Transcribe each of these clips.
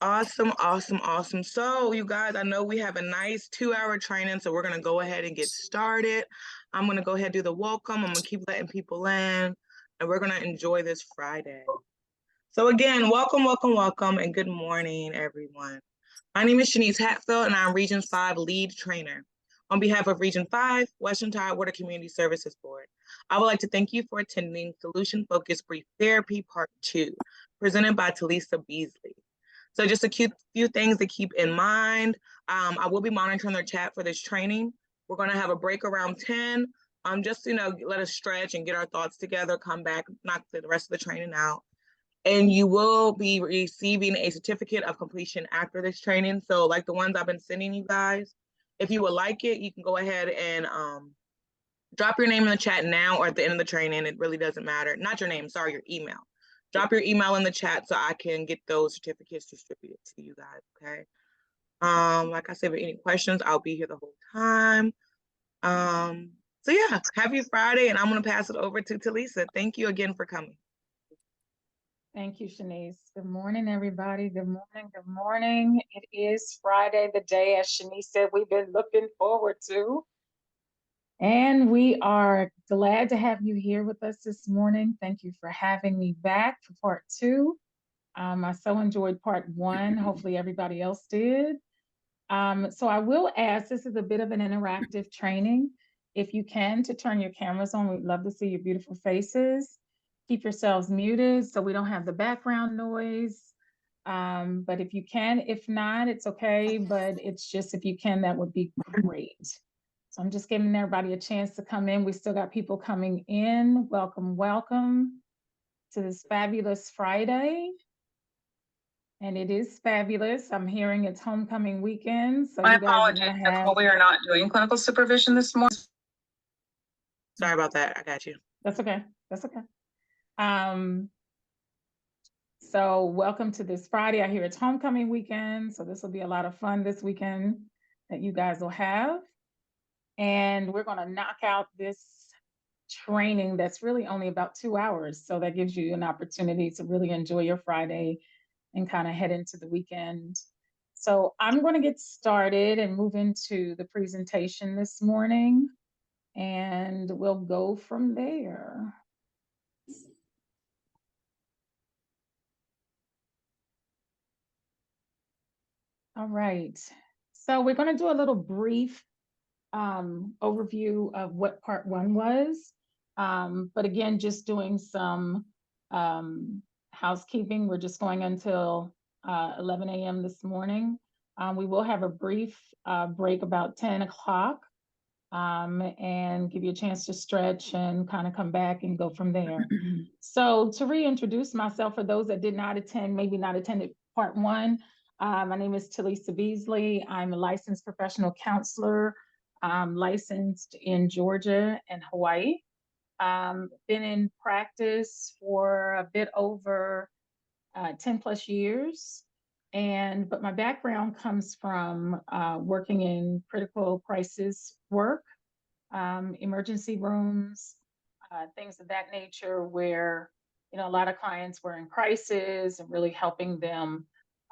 Awesome, awesome, awesome. So, you guys, I know we have a nice 2 hour training, so we're going to go ahead and get started. I'm going to go ahead and do the welcome. I'm going to keep letting people in, and we're going to enjoy this Friday. So, again, welcome, welcome, welcome, and good morning, everyone. My name is Shanice Hatfield, and I'm Region 5 lead trainer. On behalf of Region 5, Western Tidewater Community Services Board, I would like to thank you for attending Solution Focused Brief Therapy Part 2, presented by Talisa Beasley. So just a few things to keep in mind. I will be monitoring their chat for this training. We're going to have a break around 10. Just, let us stretch and get our thoughts together, come back, knock the rest of the training out. And you will be receiving a certificate of completion after this training. So like the ones I've been sending you guys, if you would like it, you can go ahead and drop your name in the chat now or at the end of the training. It really doesn't matter. Not your name, sorry, your email. Drop your email in the chat so I can get those certificates distributed to you guys, okay? Like I said, if any questions, I'll be here the whole time. So yeah, happy Friday, and I'm gonna pass it over to Talisa. Thank you again for coming. Thank you, Shanice. Good morning, everybody. Good morning. Good morning. It is Friday, the day, as Shanice said, we've been looking forward to. And we are glad to have you here with us this morning. Thank you for having me back for part 2. I so enjoyed part 1. Hopefully everybody else did. So I will ask, this is a bit of an interactive training. If you can, to turn your cameras on, we'd love to see your beautiful faces. Keep yourselves muted so we don't have the background noise. But if you can, if not, it's okay. But it's just, if you can, that would be great. So I'm just giving everybody a chance to come in. We still got people coming in. Welcome, welcome to this fabulous Friday. And it is fabulous. I'm hearing it's homecoming weekend. So My you guys apologies, are gonna have... we are not doing clinical supervision this morning. Sorry about that. I got you. That's okay. That's okay. So welcome to this Friday. I hear it's homecoming weekend. So this will be a lot of fun this weekend that you guys will have. And we're going to knock out this training that's really only about 2 hours. So that gives you an opportunity to really enjoy your Friday and kind of head into the weekend. So I'm going to get started and move into the presentation this morning, and we'll go from there. All right. So we're going to do a little brief overview of what part 1 was. But again, just doing some housekeeping. We're just going until 11 a.m. this morning. We will have a brief break about 10 o'clock and give you a chance to stretch and kind of come back and go from there. So to reintroduce myself, for those that did not attend, maybe not attended part 1, my name is Talisa Beasley. I'm a licensed professional counselor, licensed in Georgia and Hawaii. Been in practice for a bit over 10 plus years. But my background comes from working in critical crisis work, emergency rooms, things of that nature, where a lot of clients were in crisis and really helping them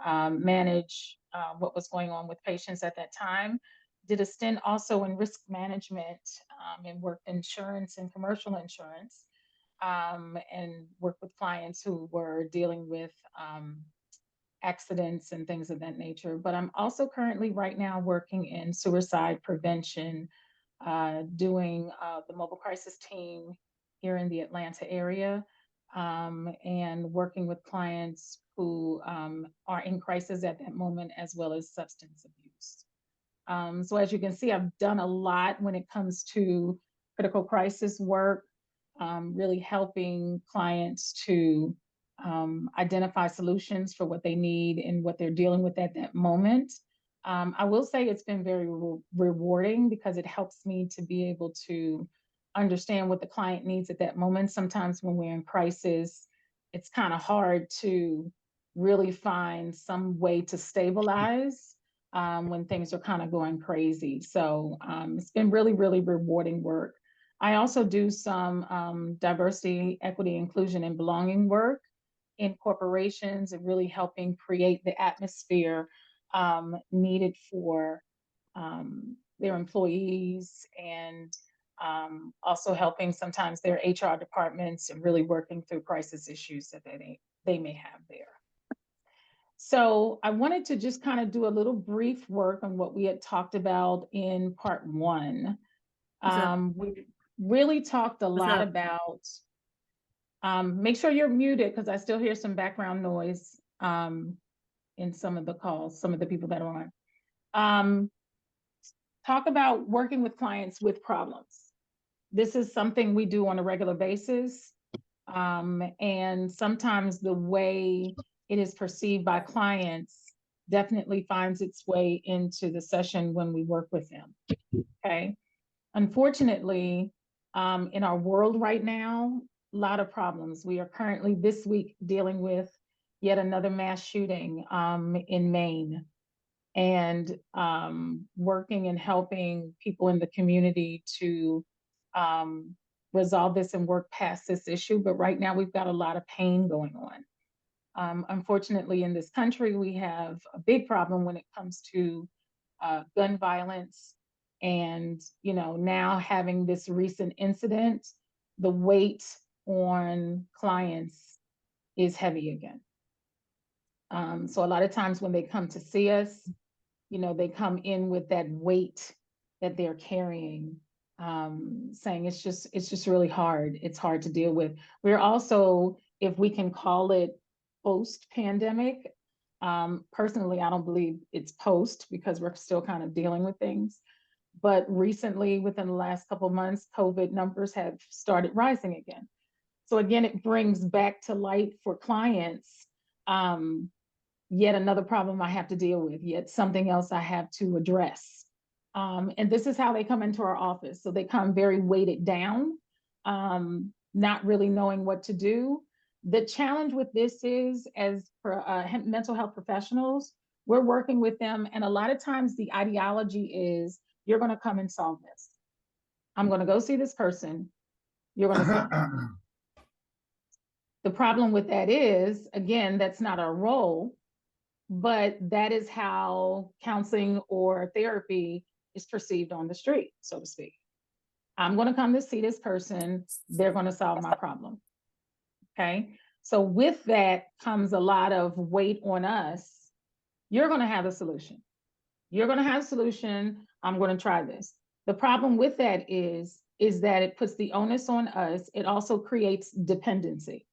manage what was going on with patients at that time. Did a stint also in risk management and worked insurance and commercial insurance, and worked with clients who were dealing with accidents and things of that nature. But I'm also currently right now working in suicide prevention, doing the mobile crisis team here in the Atlanta area, and working with clients who are in crisis at that moment, as well as substance abuse. So as you can see, I've done a lot when it comes to critical crisis work, really helping clients to identify solutions for what they need and what they're dealing with at that moment. I will say it's been very rewarding because it helps me to be able to understand what the client needs at that moment. Sometimes when we're in crisis, it's kind of hard to really find some way to stabilize when things are kind of going crazy. So it's been really, really rewarding work. I also do some diversity, equity, inclusion, and belonging work. in corporations and really helping create the atmosphere needed for their employees, and also helping sometimes their HR departments and really working through crisis issues that they may have there. So I wanted to just kind of do a little brief work on what we had talked about in part one. We really talked a lot about, make sure you're muted because I still hear some background noise in some of the calls, some of the people that are on. Talk about working with clients with problems. This is something we do on a regular basis. And sometimes the way it is perceived by clients definitely finds its way into the session when we work with them. Okay. Unfortunately, in our world right now, a lot of problems. We are currently this week dealing with yet another mass shooting in Maine, and working and helping people in the community to resolve this and work past this issue. But right now we've got a lot of pain going on. Unfortunately, in this country, we have a big problem when it comes to gun violence. And, now having this recent incident, the weight on clients is heavy again. So a lot of times when they come to see us, they come in with that weight that they're carrying, saying it's just really hard. It's hard to deal with. We're also, if we can call it post-pandemic, personally, I don't believe it's post because we're still kind of dealing with things. But recently, within the last couple of months, COVID numbers have started rising again. So again, it brings back to light for clients, yet another problem I have to deal with, yet something else I have to address. And this is how they come into our office. So they come very weighted down, not really knowing what to do. The challenge with this is, as for mental health professionals, we're working with them. And a lot of times the ideology is, you're going to come and solve this. I'm going to go see this person. You're going to solve it. The problem with that is, again, that's not our role. But that is how counseling or therapy is perceived on the street, so to speak. I'm going to come to see this person. They're going to solve my problem. Okay. So with that comes a lot of weight on us. You're going to have a solution. You're going to have a solution. I'm going to try this. The problem with that is that it puts the onus on us. It also creates dependency.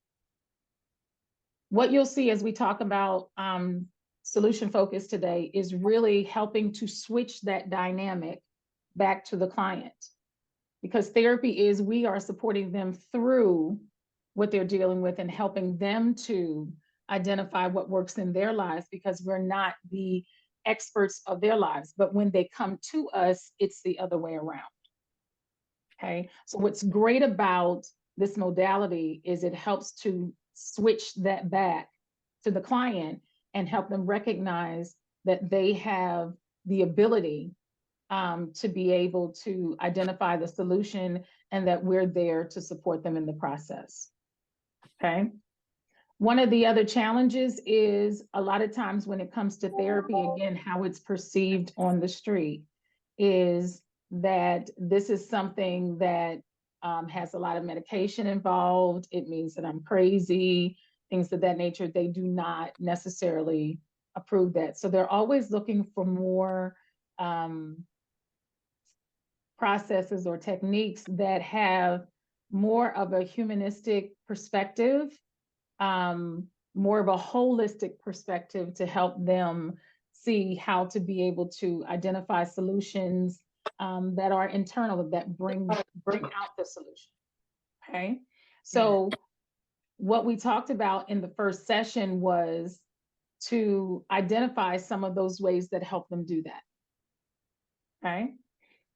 What you'll see as we talk about solution focus today is really helping to switch that dynamic back to the client, because therapy is, we are supporting them through what they're dealing with and helping them to identify what works in their lives, because we're not the experts of their lives. But when they come to us, it's the other way around. Okay. So what's great about this modality is it helps to switch that back to the client and help them recognize that they have the ability to be able to identify the solution, and that we're there to support them in the process. Okay. One of the other challenges is, a lot of times when it comes to therapy, again, how it's perceived on the street is that this is something that has a lot of medication involved. It means that I'm crazy, things of that nature. They do not necessarily approve that. So they're always looking for more processes or techniques that have more of a humanistic perspective, more of a holistic perspective, to help them see how to be able to identify solutions that are internal, that bring out the solution. Okay. So what we talked about in the first session was to identify some of those ways that help them do that. Okay.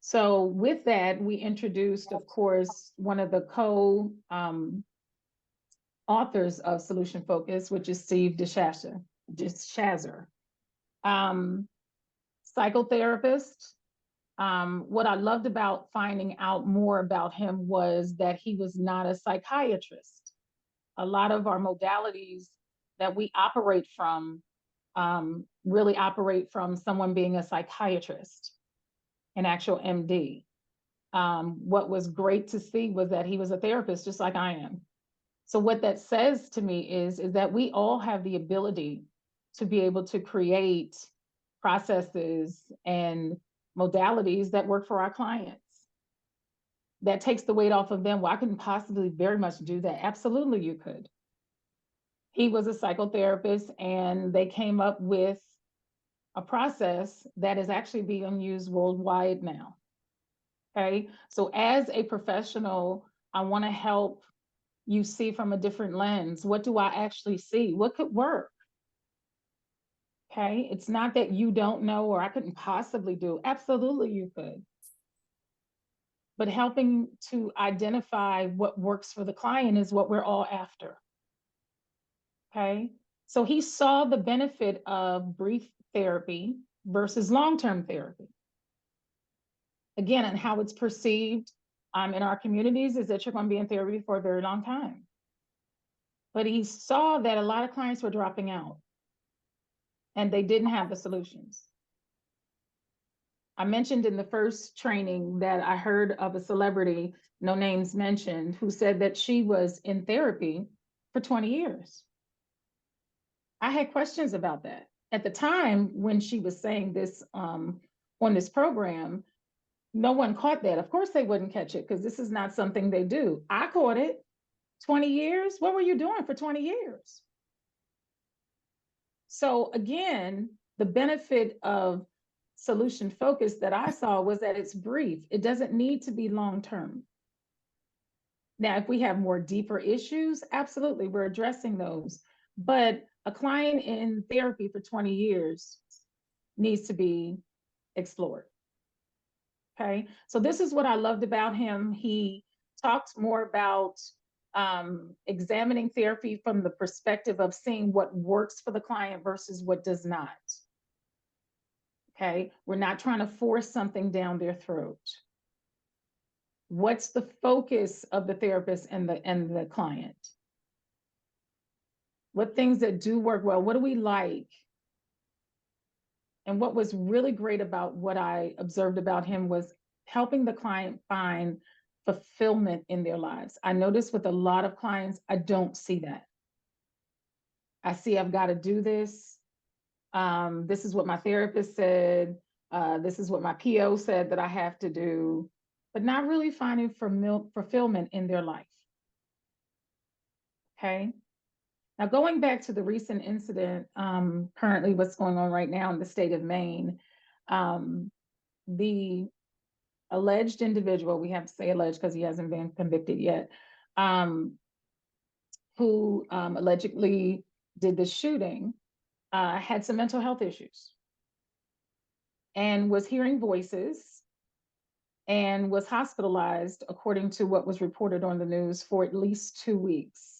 So with that, we introduced, of course, one of the authors of Solution Focus, which is Steve DeShazer, psychotherapist. What I loved about finding out more about him was that he was not a psychiatrist. A lot of our modalities that we operate from, really operate from someone being a psychiatrist, an actual MD. What was great to see was that he was a therapist, just like I am. So what that says to me is that we all have the ability to be able to create processes and modalities that work for our clients. That takes the weight off of them. Well, I couldn't possibly very much do that. Absolutely, you could. He was a psychotherapist, and they came up with a process that is actually being used worldwide now. Okay. So as a professional, I want to help you see from a different lens. What do I actually see? What could work? Okay. It's not that you don't know or I couldn't possibly do. Absolutely, you could. But helping to identify what works for the client is what we're all after. Okay. So he saw the benefit of brief therapy versus long-term therapy. Again, and how it's perceived in our communities is that you're going to be in therapy for a very long time. But he saw that a lot of clients were dropping out and they didn't have the solutions. I mentioned in the first training that I heard of a celebrity, no names mentioned, who said that she was in therapy for 20 years. I had questions about that. At the time when she was saying this on this program, no one caught that. Of course they wouldn't catch it because this is not something they do. I caught it. 20 years? What were you doing for 20 years? So again, the benefit of solution focus that I saw was that it's brief. It doesn't need to be long-term. Now, if we have more deeper issues, absolutely, we're addressing those. But a client in therapy for 20 years needs to be explored. Okay, so this is what I loved about him. He talked more about examining therapy from the perspective of seeing what works for the client versus what does not. Okay, we're not trying to force something down their throat. What's the focus of the therapist and the client? What things that do work well? What do we like? And what was really great about what I observed about him was helping the client find fulfillment in their lives. I notice with a lot of clients, I don't see that. I see I've got to do this. This is what my therapist said. This is what my PO said that I have to do, but not really finding fulfillment in their life. Okay. Now, going back to the recent incident, currently what's going on right now in the state of Maine, the alleged individual, we have to say alleged because he hasn't been convicted yet, who allegedly did the shooting, had some mental health issues and was hearing voices and was hospitalized, according to what was reported on the news, for at least 2 weeks.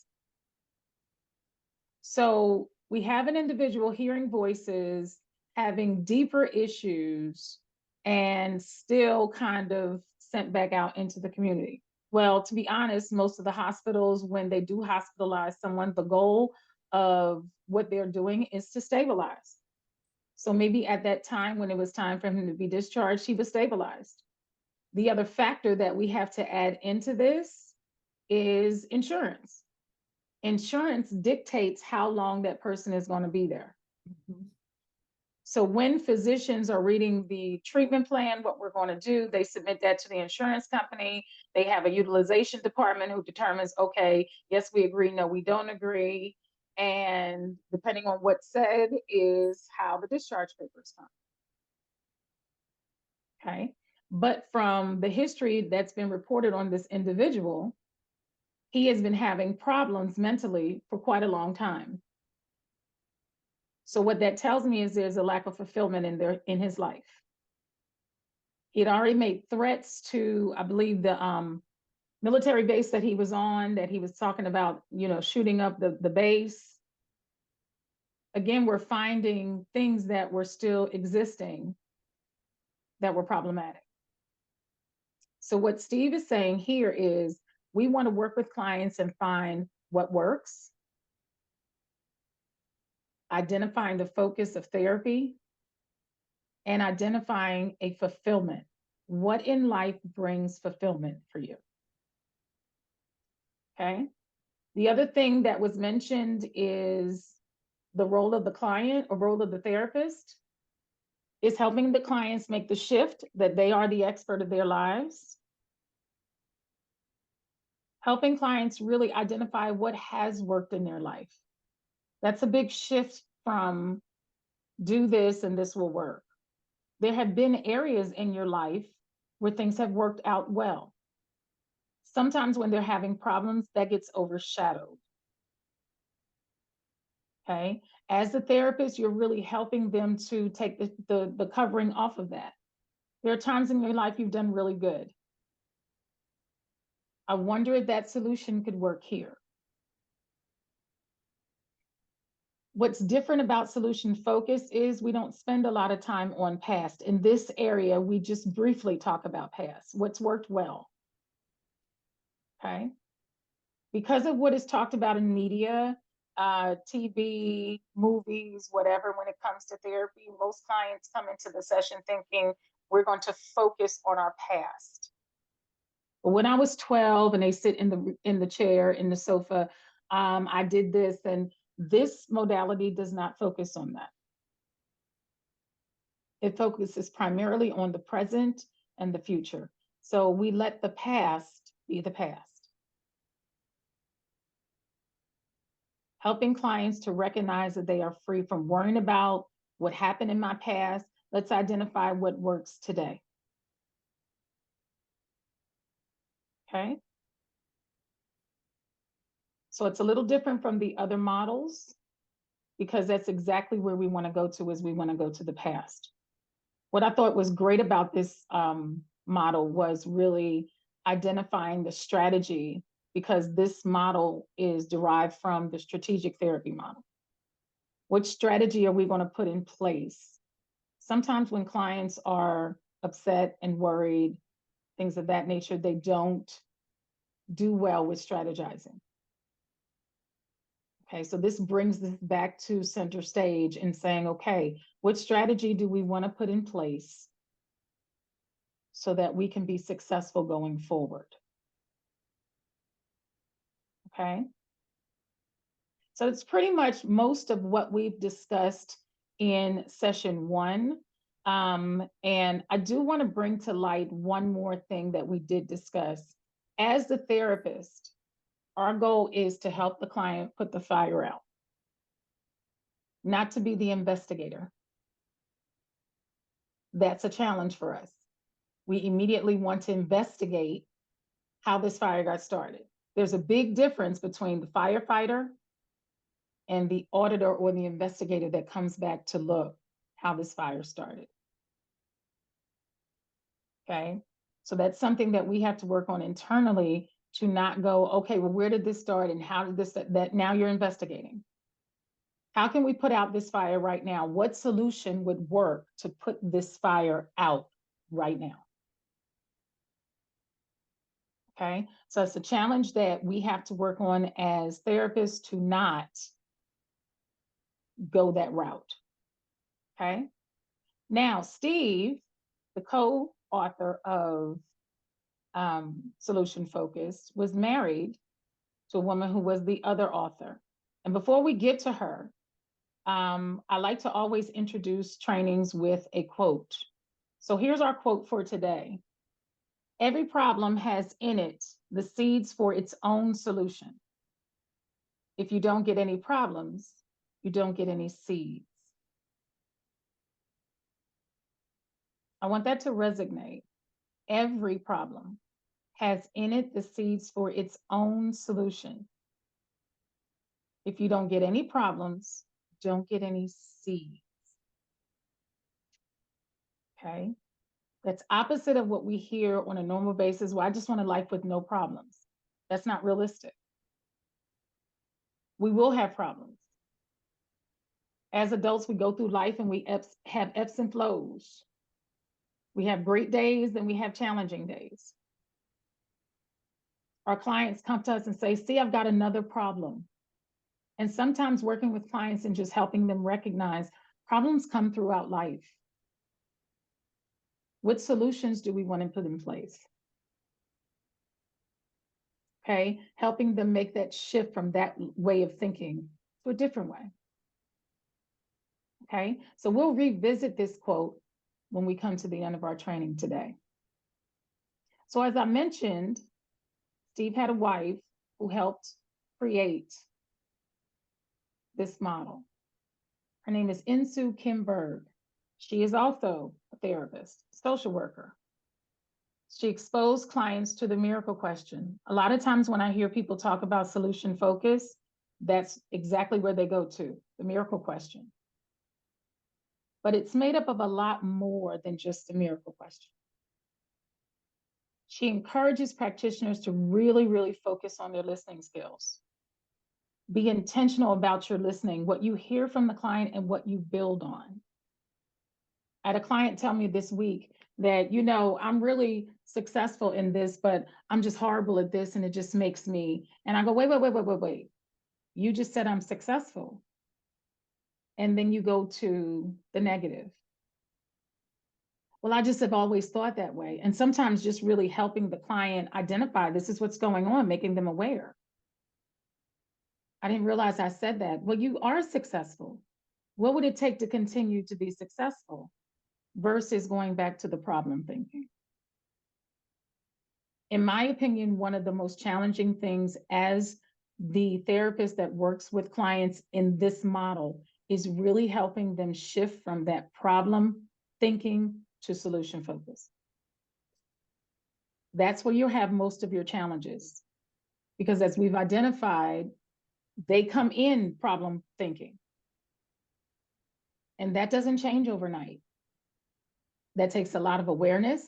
So we have an individual hearing voices, having deeper issues, and still kind of sent back out into the community. Well, to be honest, most of the hospitals, when they do hospitalize someone, the goal of what they're doing is to stabilize. So maybe at that time, when it was time for him to be discharged, he was stabilized. The other factor that we have to add into this is insurance. Insurance dictates how long that person is going to be there. Mm-hmm. So when physicians are reading the treatment plan, what we're going to do, they submit that to the insurance company. They have a utilization department who determines, okay, yes, we agree, no, we don't agree. And depending on what's said is how the discharge papers come. Okay. But from the history that's been reported on this individual, he has been having problems mentally for quite a long time. So what that tells me is there's a lack of fulfillment in his life. He'd already made threats to, I believe, the military base that he was on, that he was talking about, shooting up the base. Again, we're finding things that were still existing that were problematic. So what Steve is saying here is we want to work with clients and find what works identifying the focus of therapy, and identifying a fulfillment. What in life brings fulfillment for you? Okay. The other thing that was mentioned is the role of the client or role of the therapist is helping the clients make the shift that they are the expert of their lives. Helping clients really identify what has worked in their life. That's a big shift from do this and this will work. There have been areas in your life where things have worked out well. Sometimes when they're having problems, that gets overshadowed. Okay. As a therapist, you're really helping them to take the covering off of that. There are times in your life you've done really good. I wonder if that solution could work here. What's different about solution focus is we don't spend a lot of time on past. In this area, we just briefly talk about past, what's worked well. Okay. Because of what is talked about in media, TV, movies, whatever, when it comes to therapy, most clients come into the session thinking we're going to focus on our past. But when I was 12 and they sit in the chair, in the sofa, I did this, and this modality does not focus on that. It focuses primarily on the present and the future. So we let the past be the past. Helping clients to recognize that they are free from worrying about what happened in my past. Let's identify what works today. Okay. So it's a little different from the other models because that's exactly where we want to go to, is we want to go to the past. What I thought was great about this model was really identifying the strategy, because this model is derived from the strategic therapy model. What strategy are we going to put in place? Sometimes when clients are upset and worried, things of that nature, they don't do well with strategizing. Okay, so this brings this back to center stage and saying, okay, what strategy do we want to put in place so that we can be successful going forward? Okay. So it's pretty much most of what we've discussed in session 1. And I do want to bring to light one more thing that we did discuss. As the therapist, our goal is to help the client put the fire out, not to be the investigator. That's a challenge for us. We immediately want to investigate how this fire got started. There's a big difference between the firefighter and the auditor or the investigator that comes back to look how this fire started. Okay, so that's something that we have to work on internally, to not go, okay, well, where did this start and how did this, that now you're investigating. How can we put out this fire right now? What solution would work to put this fire out right now? Okay, so it's a challenge that we have to work on as therapists, to not go that route. Okay, now Steve, the co-author of Solution Focused, was married to a woman who was the other author. And before we get to her, I like to always introduce trainings with a quote. So here's our quote for today. Every problem has in it the seeds for its own solution. If you don't get any problems, you don't get any seeds. I want that to resonate. Every problem has in it the seeds for its own solution. If you don't get any problems, don't get any seeds. Okay, that's opposite of what we hear on a normal basis. Well, I just want a life with no problems. That's not realistic. We will have problems. As adults, we go through life and we have ebbs and flows. We have great days and we have challenging days. Our clients come to us and say, see, I've got another problem. And sometimes working with clients and just helping them recognize problems come throughout life. What solutions do we want to put in place? Okay, helping them make that shift from that way of thinking to a different way. Okay, so we'll revisit this quote when we come to the end of our training today. So as I mentioned, Steve had a wife who helped create this model. Her name is Insoo Kim Berg. She is also a therapist, social worker. She exposed clients to the miracle question. A lot of times when I hear people talk about solution focus, that's exactly where they go to, the miracle question. But it's made up of a lot more than just the miracle question. She encourages practitioners to really, really focus on their listening skills. Be intentional about your listening, what you hear from the client and what you build on. I had a client tell me this week that, you know, I'm really successful in this, but I'm just horrible at this and it just makes me, and I go, wait. You just said I'm successful. And then you go to the negative. Well, I just have always thought that way. And sometimes just really helping the client identify this is what's going on, making them aware. I didn't realize I said that. Well, you are successful. What would it take to continue to be successful versus going back to the problem thinking? In my opinion, one of the most challenging things as the therapist that works with clients in this model is really helping them shift from that problem thinking to solution focus. That's where you'll have most of your challenges, because as we've identified, they come in problem thinking. And that doesn't change overnight. That takes a lot of awareness.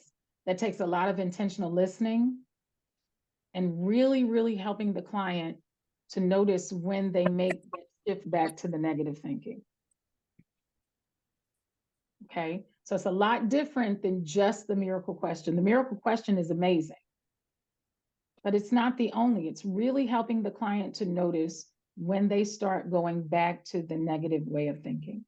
That takes a lot of intentional listening and really, really helping the client to notice when they make that shift back to the negative thinking. Okay, so it's a lot different than just the miracle question. The miracle question is amazing, but it's not the only. It's really helping the client to notice when they start going back to the negative way of thinking.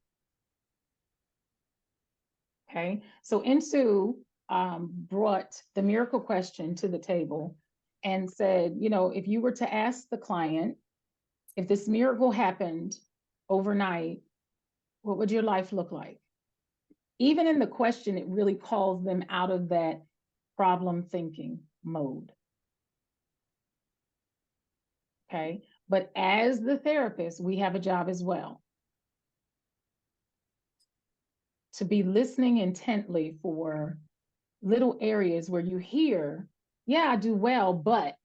Okay, so Insoo brought the miracle question to the table and said, you know, if you were to ask the client, if this miracle happened overnight, what would your life look like? Even in the question, it really calls them out of that problem thinking mode. Okay, but as the therapist, we have a job as well to be listening intently for little areas where you hear, yeah, I do well, but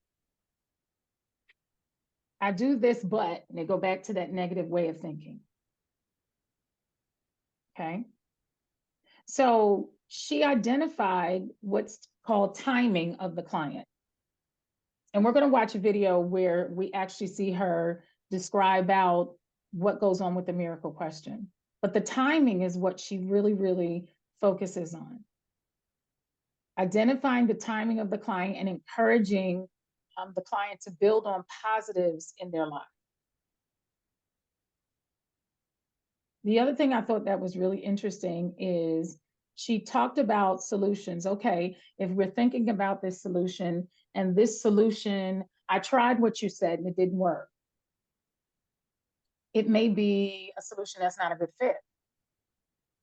I do this, but, and they go back to that negative way of thinking. Okay. So she identified what's called timing of the client. And we're going to watch a video where we actually see her describe out what goes on with the miracle question. But the timing is what she really, really focuses on. Identifying the timing of the client and encouraging the client to build on positives in their life. The other thing I thought that was really interesting is she talked about solutions. Okay, if we're thinking about this solution and this solution, I tried what you said and it didn't work. It may be a solution that's not a good fit,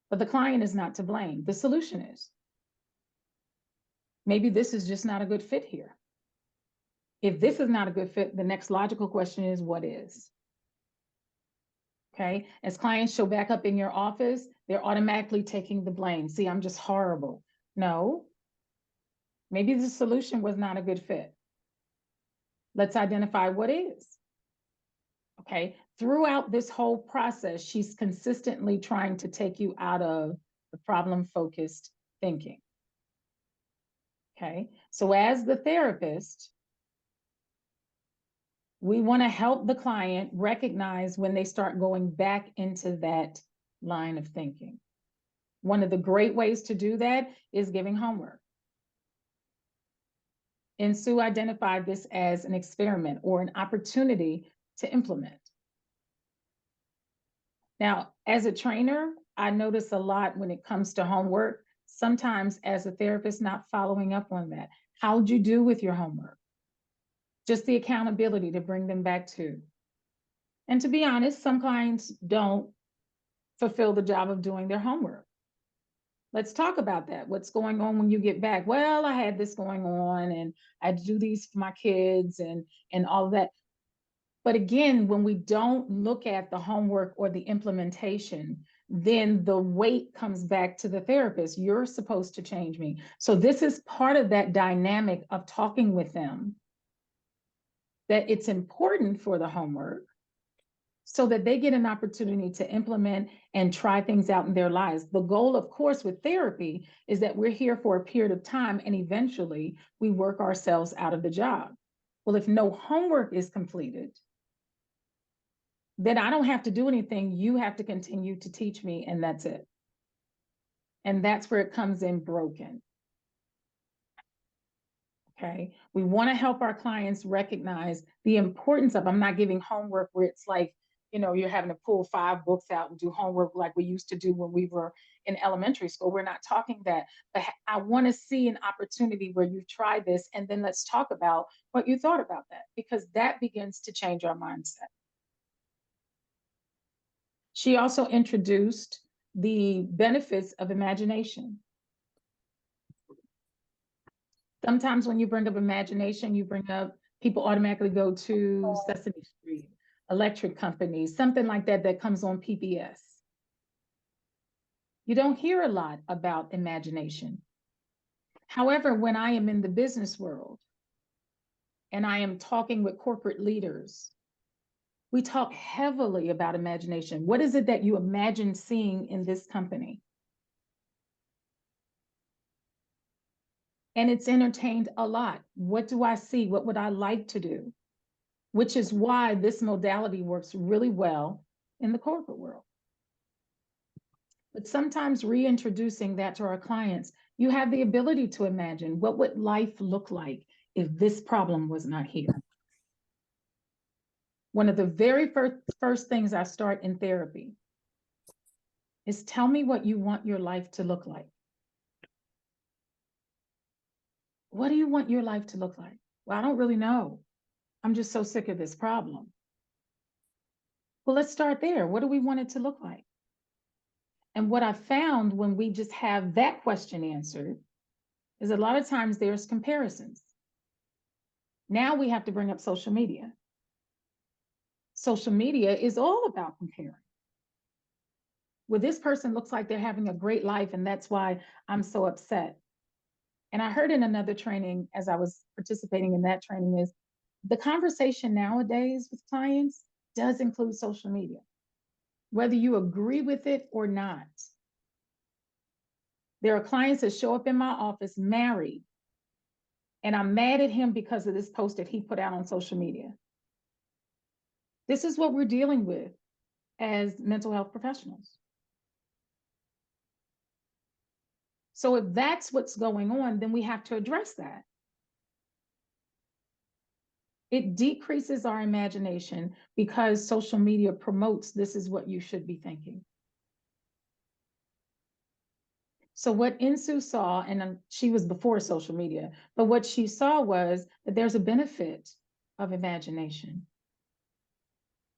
but the client is not to blame. The solution is. Maybe this is just not a good fit here. If this is not a good fit, the next logical question is, what is? Okay, as clients show back up in your office, they're automatically taking the blame. See, I'm just horrible. No, maybe the solution was not a good fit. Let's identify what is. Okay, throughout this whole process, she's consistently trying to take you out of the problem-focused thinking. Okay, so as the therapist, we want to help the client recognize when they start going back into that line of thinking. One of the great ways to do that is giving homework. Insoo identified this as an experiment or an opportunity to implement. Now, as a trainer, I notice a lot when it comes to homework, sometimes as a therapist, not following up on that. How'd you do with your homework? Just the accountability to bring them back to. And to be honest, some clients don't fulfill the job of doing their homework. Let's talk about that. What's going on when you get back? Well, I had this going on and I had to do these for my kids and all of that. But again, when we don't look at the homework or the implementation, then the weight comes back to the therapist. You're supposed to change me. So this is part of that dynamic of talking with them, that it's important for the homework so that they get an opportunity to implement and try things out in their lives. The goal, of course, with therapy is that we're here for a period of time and eventually we work ourselves out of the job. Well, if no homework is completed, then I don't have to do anything. You have to continue to teach me, and that's it. And that's where it comes in broken. Okay. We want to help our clients recognize the importance of, I'm not giving homework where it's like, you know, you're having to pull 5 books out and do homework like we used to do when we were in elementary school. We're not talking that, but I want to see an opportunity where you've tried this, and then let's talk about what you thought about that, because that begins to change our mindset. She also introduced the benefits of imagination. Sometimes when you bring up imagination, you bring up, people automatically go to Sesame Street, electric companies, something like that that comes on PBS. You don't hear a lot about imagination. However, when I am in the business world and I am talking with corporate leaders, we talk heavily about imagination. What is it that you imagine seeing in this company? And it's entertained a lot. What do I see? What would I like to do? Which is why this modality works really well in the corporate world. But sometimes reintroducing that to our clients, you have the ability to imagine, what would life look like if this problem was not here? One of the very first things I start in therapy is, tell me what you want your life to look like. What do you want your life to look like? Well, I don't really know. I'm just so sick of this problem. Well, let's start there. What do we want it to look like? And what I found when we just have that question answered is a lot of times there's comparisons. Now we have to bring up social media. Social media is all about comparing. Well, this person looks like they're having a great life, and that's why I'm so upset. And I heard in another training, as I was participating in that training, is the conversation nowadays with clients does include social media, whether you agree with it or not. There are clients that show up in my office married, and I'm mad at him because of this post that he put out on social media. This is what we're dealing with as mental health professionals. So if that's what's going on, then we have to address that. It decreases our imagination because social media promotes, this is what you should be thinking. So what Insu saw, and she was before social media, but what she saw was that there's a benefit of imagination.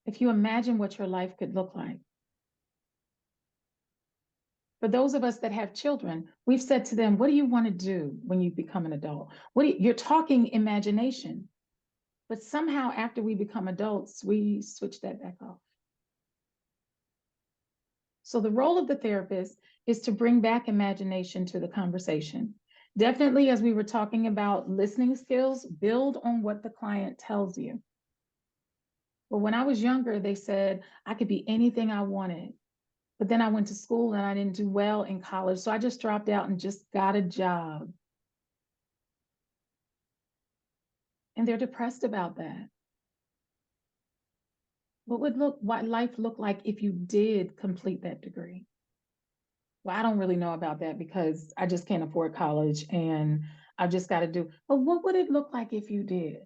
If you imagine what your life could look like. For those of us that have children, we've said to them, what do you want to do when you become an adult? You're talking imagination. But somehow after we become adults, we switch that back off. So the role of the therapist is to bring back imagination to the conversation. Definitely, as we were talking about listening skills, build on what the client tells you. But when I was younger, they said I could be anything I wanted. But then I went to school and I didn't do well in college. So I just dropped out and just got a job. And they're depressed about that. What would life look like if you did complete that degree? Well, I don't really know about that because I just can't afford college and I've just got to do. But what would it look like if you did?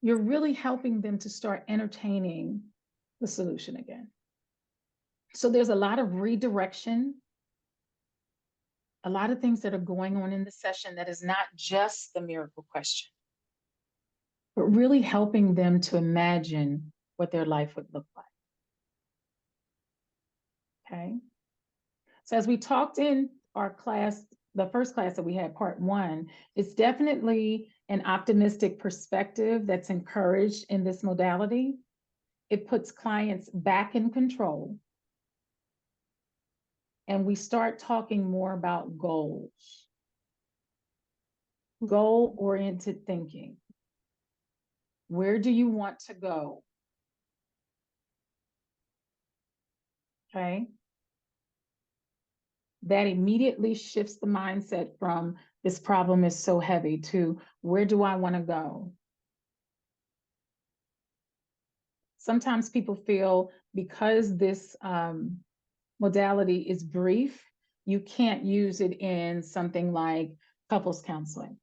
You're really helping them to start entertaining the solution again. So there's a lot of redirection, a lot of things that are going on in the session that is not just the miracle question, but really helping them to imagine what their life would look like. Okay. So as we talked in our class, the first class that we had, part 1, it's definitely an optimistic perspective that's encouraged in this modality. It puts clients back in control. And we start talking more about goals, goal-oriented thinking. Where do you want to go? Okay. That immediately shifts the mindset from this problem is so heavy to where do I want to go? Sometimes people feel because this modality is brief, you can't use it in something like couples counseling.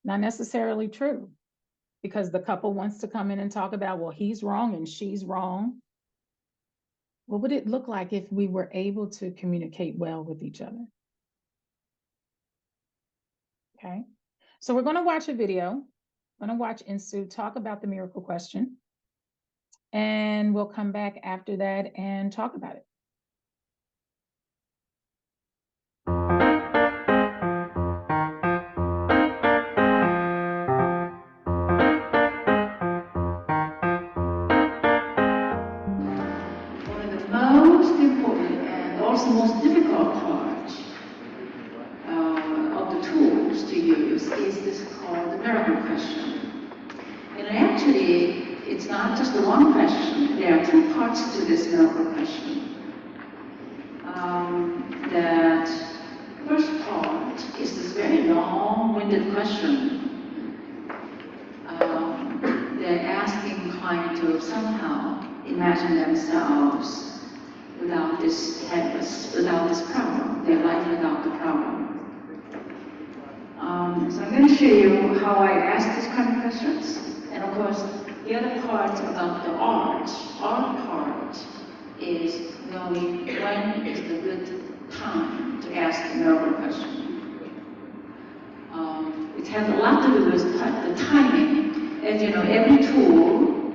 Not necessarily true, because the couple wants to come in and talk about, well, he's wrong and she's wrong. What would it look like if we were able to communicate well with each other? Okay, so we're going to watch a video. I'm going to watch Insu talk about the miracle question, and we'll come back after that and talk about it. One of the most important and also most difficult part of the tools to use is this called the miracle question. And actually, it's not just the one question. There are 2 parts to this miracle question. That first part is this very long-winded question. They're asking client to somehow imagine themselves without this problem, their life without the problem. So I'm going to show you how I ask these kind of questions. And of course, the other part about the art part is knowing when is the good time to ask the miracle question. It has a lot to do with the timing. As you know, every tool,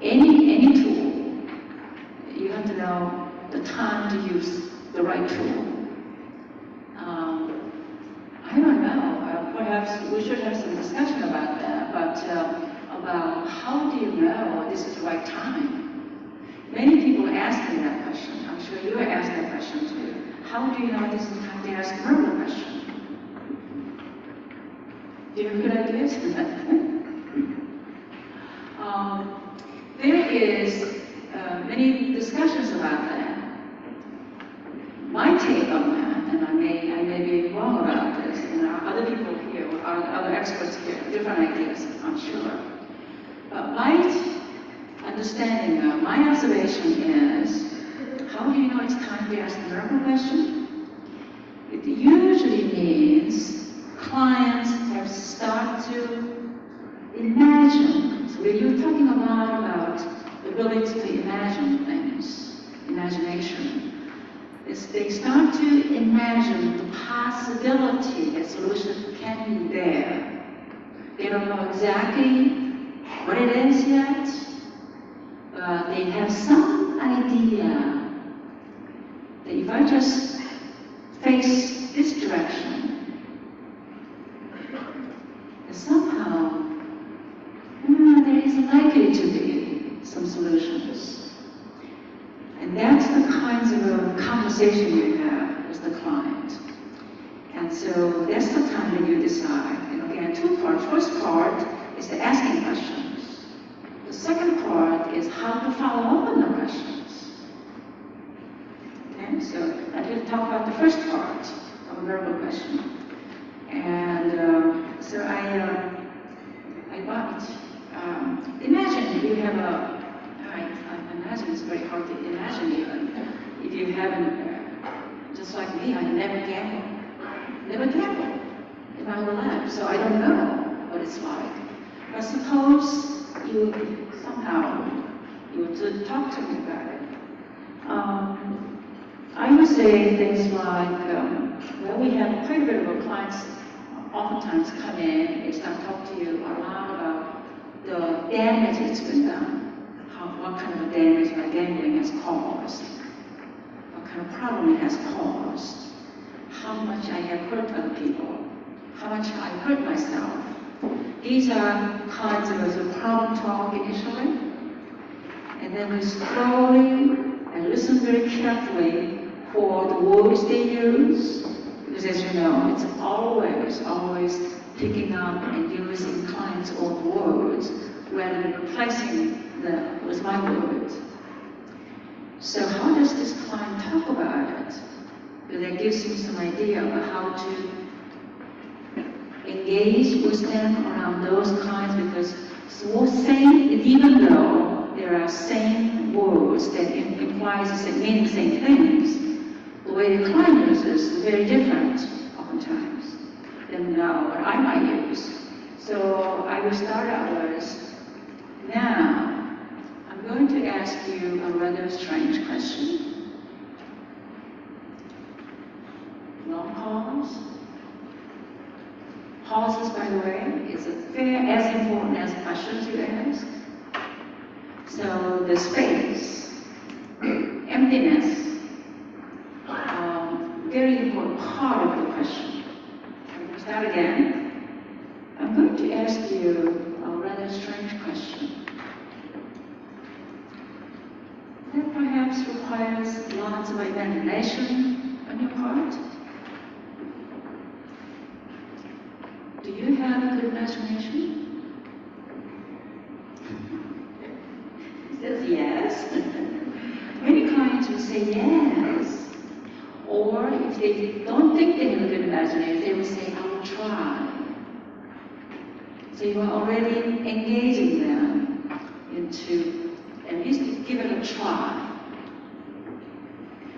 any tool, you have to know the time to use the right tool. I don't know, perhaps we should have some discussion about that, but about how do you know this is the right time? Many people ask me that question. I'm sure you asked that question too. How do you know this is the time to ask a miracle question? Do you have good ideas for that? There is many discussions about that. My take on that, and I may be wrong about this, and other people here, other experts here, have different ideas, I'm sure. But my understanding, my observation is, how do you know it's time to ask the miracle question? It usually means clients have started to imagine. So you're talking a lot about the ability to imagine things, imagination. They start to imagine the possibility that solution can be there. They don't know exactly what it is yet. They have some idea that if I just face this direction, that somehow there is likely to be some solutions. And that's the kinds of conversation you have with the client. And so that's the time that you decide. And again, 2 parts. First part is the asking questions. The second part is how to follow up on the questions. Okay, so I'm going to talk about the first part of a verbal question. And so I might imagine you have a. I imagine it's very hard to imagine even if you haven't, just like me, I never gamble in my whole life, so I don't know what it's like. But suppose you somehow you were to talk to me about it. I would say things like, well, we have quite a bit of our clients oftentimes come in, they start talking to you a lot about the damage that's been done, what kind of damage my gambling has caused, what kind of problem it has caused, how much I have hurt other people, how much I hurt myself. These are kinds of problem talk initially, and then we slowly and listen very carefully for the words they use, because as you know, it's always picking up and using clients' own words rather than replacing them with my words. So how does this client talk about it? Because that gives me some idea of how to engage with them around those clients, because even though there are same words that implies mean the same things, the way the client uses is very different oftentimes than what I might use. So I will start out with, now I'm going to ask you a rather strange question. Long pause. Pauses, by the way, is as important as questions you ask. So the space, emptiness, very important part of the question. I'm going to start again. I'm going to ask you a rather strange question that perhaps requires lots of imagination on your part. Do you have a good imagination? He says yes. Many clients will say yes. Or if they don't think they have a good imagination, they will say, I will try. So you are already engaging them into at least give it a try.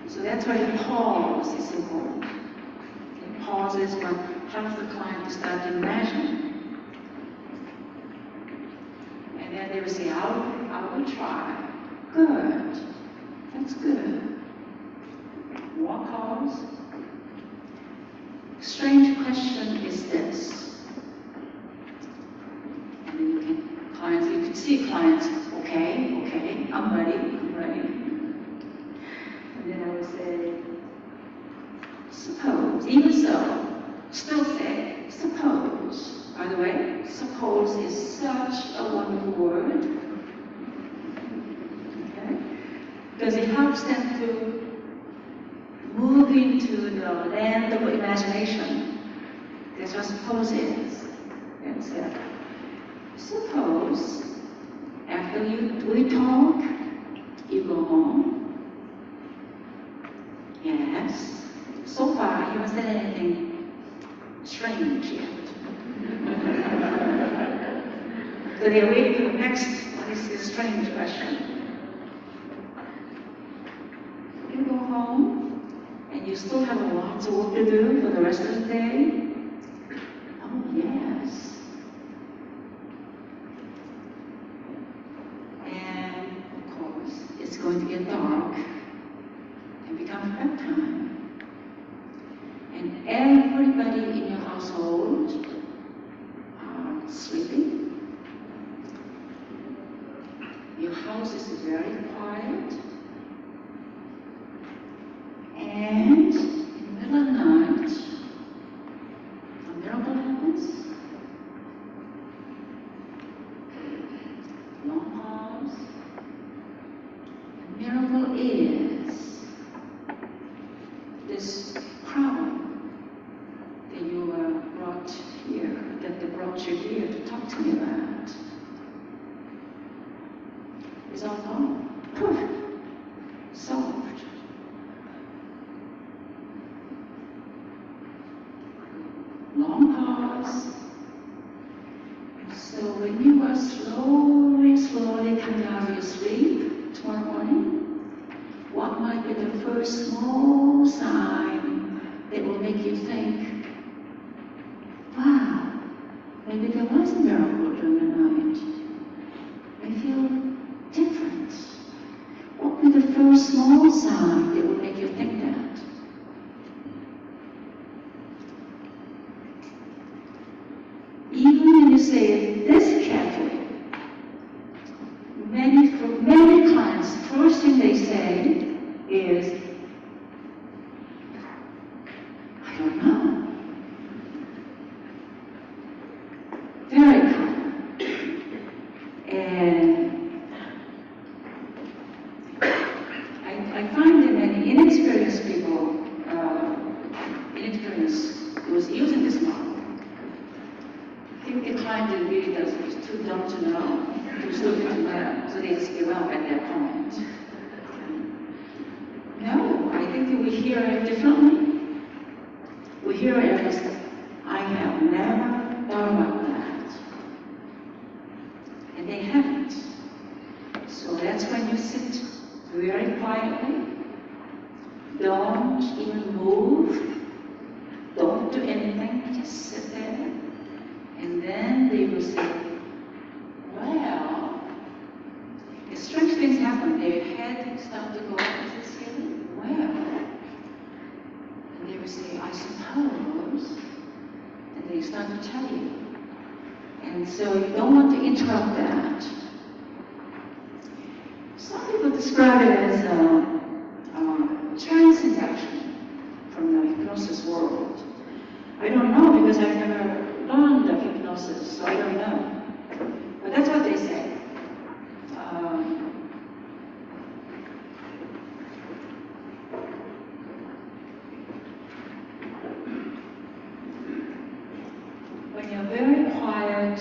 So that's why the pause is important. The pause is what helps the client to start to imagine. And then they will say, I will try. Good. That's good. One pause. Strange question is this. And then you can see clients, okay, I'm ready. And then I would say, suppose, even so, still say, suppose. By the way, suppose is such a wonderful word. Okay? Because it helps them to move into the land of imagination. That's what suppose is. That's it. Suppose, after we talk, you go home. Yes. So far, you haven't said anything strange yet. So they're waiting for the next, what is this strange question? You go home, and you still have lots of work to do for the rest of the day. Oh, yes. And, of course, it's going to get dark and become bedtime. And everybody in your household are sleeping. Your house is very quiet. And in the middle of the night, a miracle happens. Long pause. The miracle is this problem that you were brought here, that they brought you here to talk to me about. Is all gone. Poof. Solved. Long pause. So when you are slowly coming out of your sleep tomorrow morning, what might be the first small sign that will make you think, wow, maybe there was a miracle during the night. I feel different. first small sign that will make you think that. Even when you say it this carefully, for many clients, first thing they say is, I don't know. Very common. And I find that many inexperienced people, who is using this model, think the client that really is too dumb to know, too stupid to learn, so they just give up at that point. No, I think that we hear it differently. We hear it as, I have never thought about that. And they haven't. So that's when you sit very quietly. Don't even move. Don't do anything. Just sit there. And then they will say, well, strange things happen. Their head starts to go up as they say, well. And they will say, I suppose. And they start to tell you. And so you don't want to interrupt that. Some people describe it as a trance induction from the hypnosis world. I don't know because I've never learned the hypnosis, so I don't know. But that's what they say. When you're very quiet,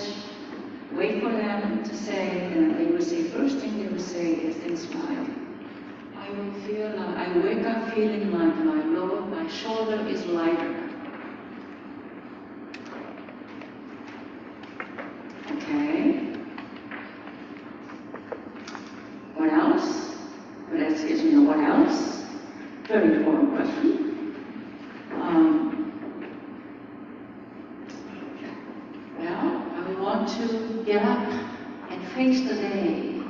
wait for them to say, and they will say, first thing they will say is they smile. I will feel like, I wake up feeling like my shoulder is lighter. Okay. What else? But that's, you know, what else? Very important question. To get up and face the day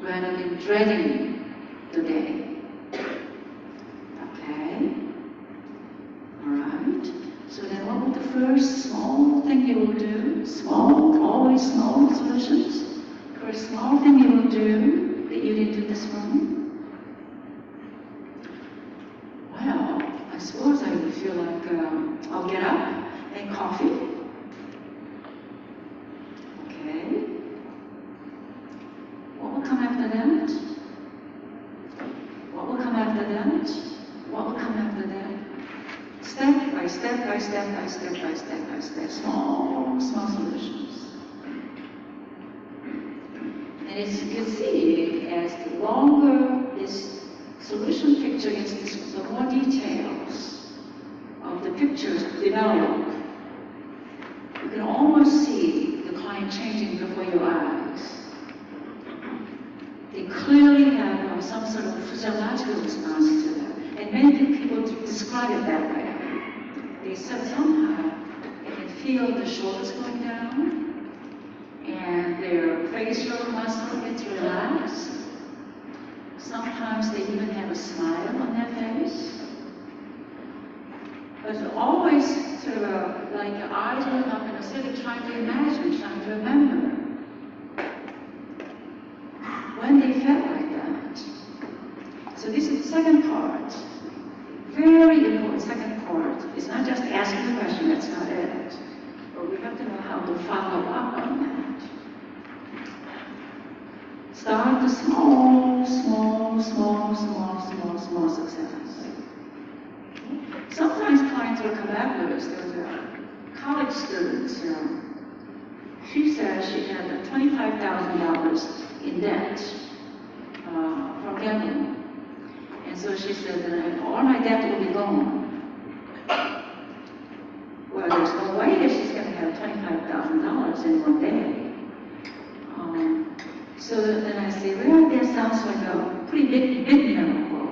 rather than dreading the day. Okay? Alright. So then what would the first small thing you will do? Small, always small solutions. First small thing you will do that you didn't do this morning? Well, I suppose I would feel like I'll get up and coffee. What will come after that? What will come after that? What will come after that? Step by step by step by step by step by step. Small solutions. And as you can see, as the longer this solution picture is, the more details of the pictures develop. You can almost see the client changing before your eyes. They clearly have some sort of physiological response to that. And many people describe it that way. They said somehow they can feel the shoulders going down and their facial muscle gets relaxed. Sometimes they even have a smile on their face. But always sort of like your eyes look up and instead of trying to imagine, trying to remember when they felt like that. So this is the second part. Very important second part. It's not just asking the question, that's not it. But we have to know how to follow up on that. Start the small success. Sometimes clients will come back with us. There's a college student. She said she had $25,000 in debt from gambling. And so she said that all my debt will be gone. Well, there's no way that she's going to have $25,000 in one day. So then I say, well, that sounds like a pretty big miracle.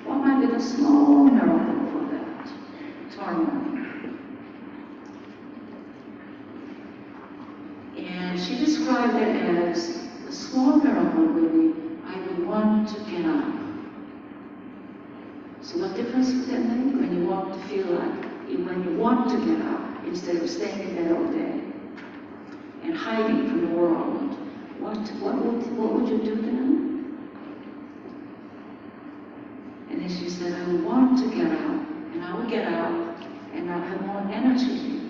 What might be the small miracle for that? Tomorrow morning. And she described it as the small miracle would be, I would want to get up. So what difference would that make when you want to feel like, when you want to get up instead of staying in bed all day and hiding from the world? What would you do then? And then she said, I want to get up, and I will get up, and I'll have more energy.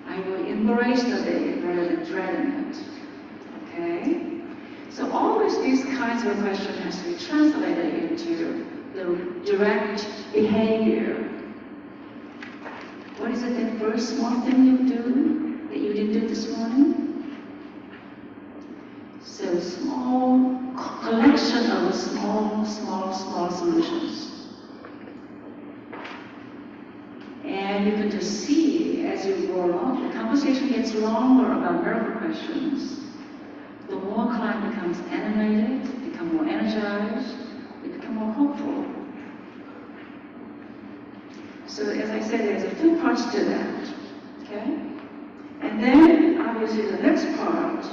I will embrace the day rather than dreading it. Okay? So always these kinds of questions has to be translated into the direct behavior. What is it, that first small thing you do that you didn't do this morning? So small collection of small solutions. And you can just see as you go along, the conversation gets longer about miracle questions. The more client becomes animated, become more energized, they become more hopeful. So as I said, there's a few parts to that, okay? And then obviously the next part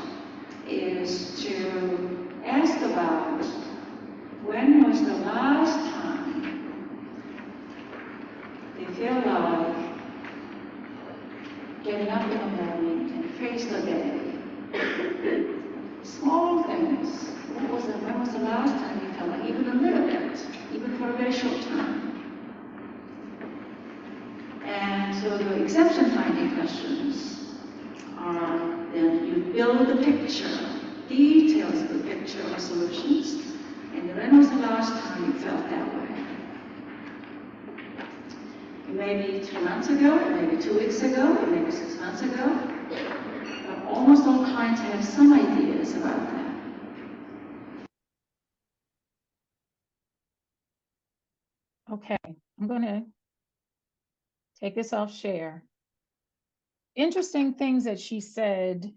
is to ask about when was the last time they feel like getting up in the morning and face the day. Small things. When was the last time you felt like even a little bit, even for a very short time? And so the exception finding questions are then you build the picture, details of the picture of solutions, and when was the last time you felt that way? It may be 3 months ago, it may be 2 weeks ago, it may be 6 months ago. But almost all clients have some ideas about that. Okay, I'm going to take this off share. Interesting things that she said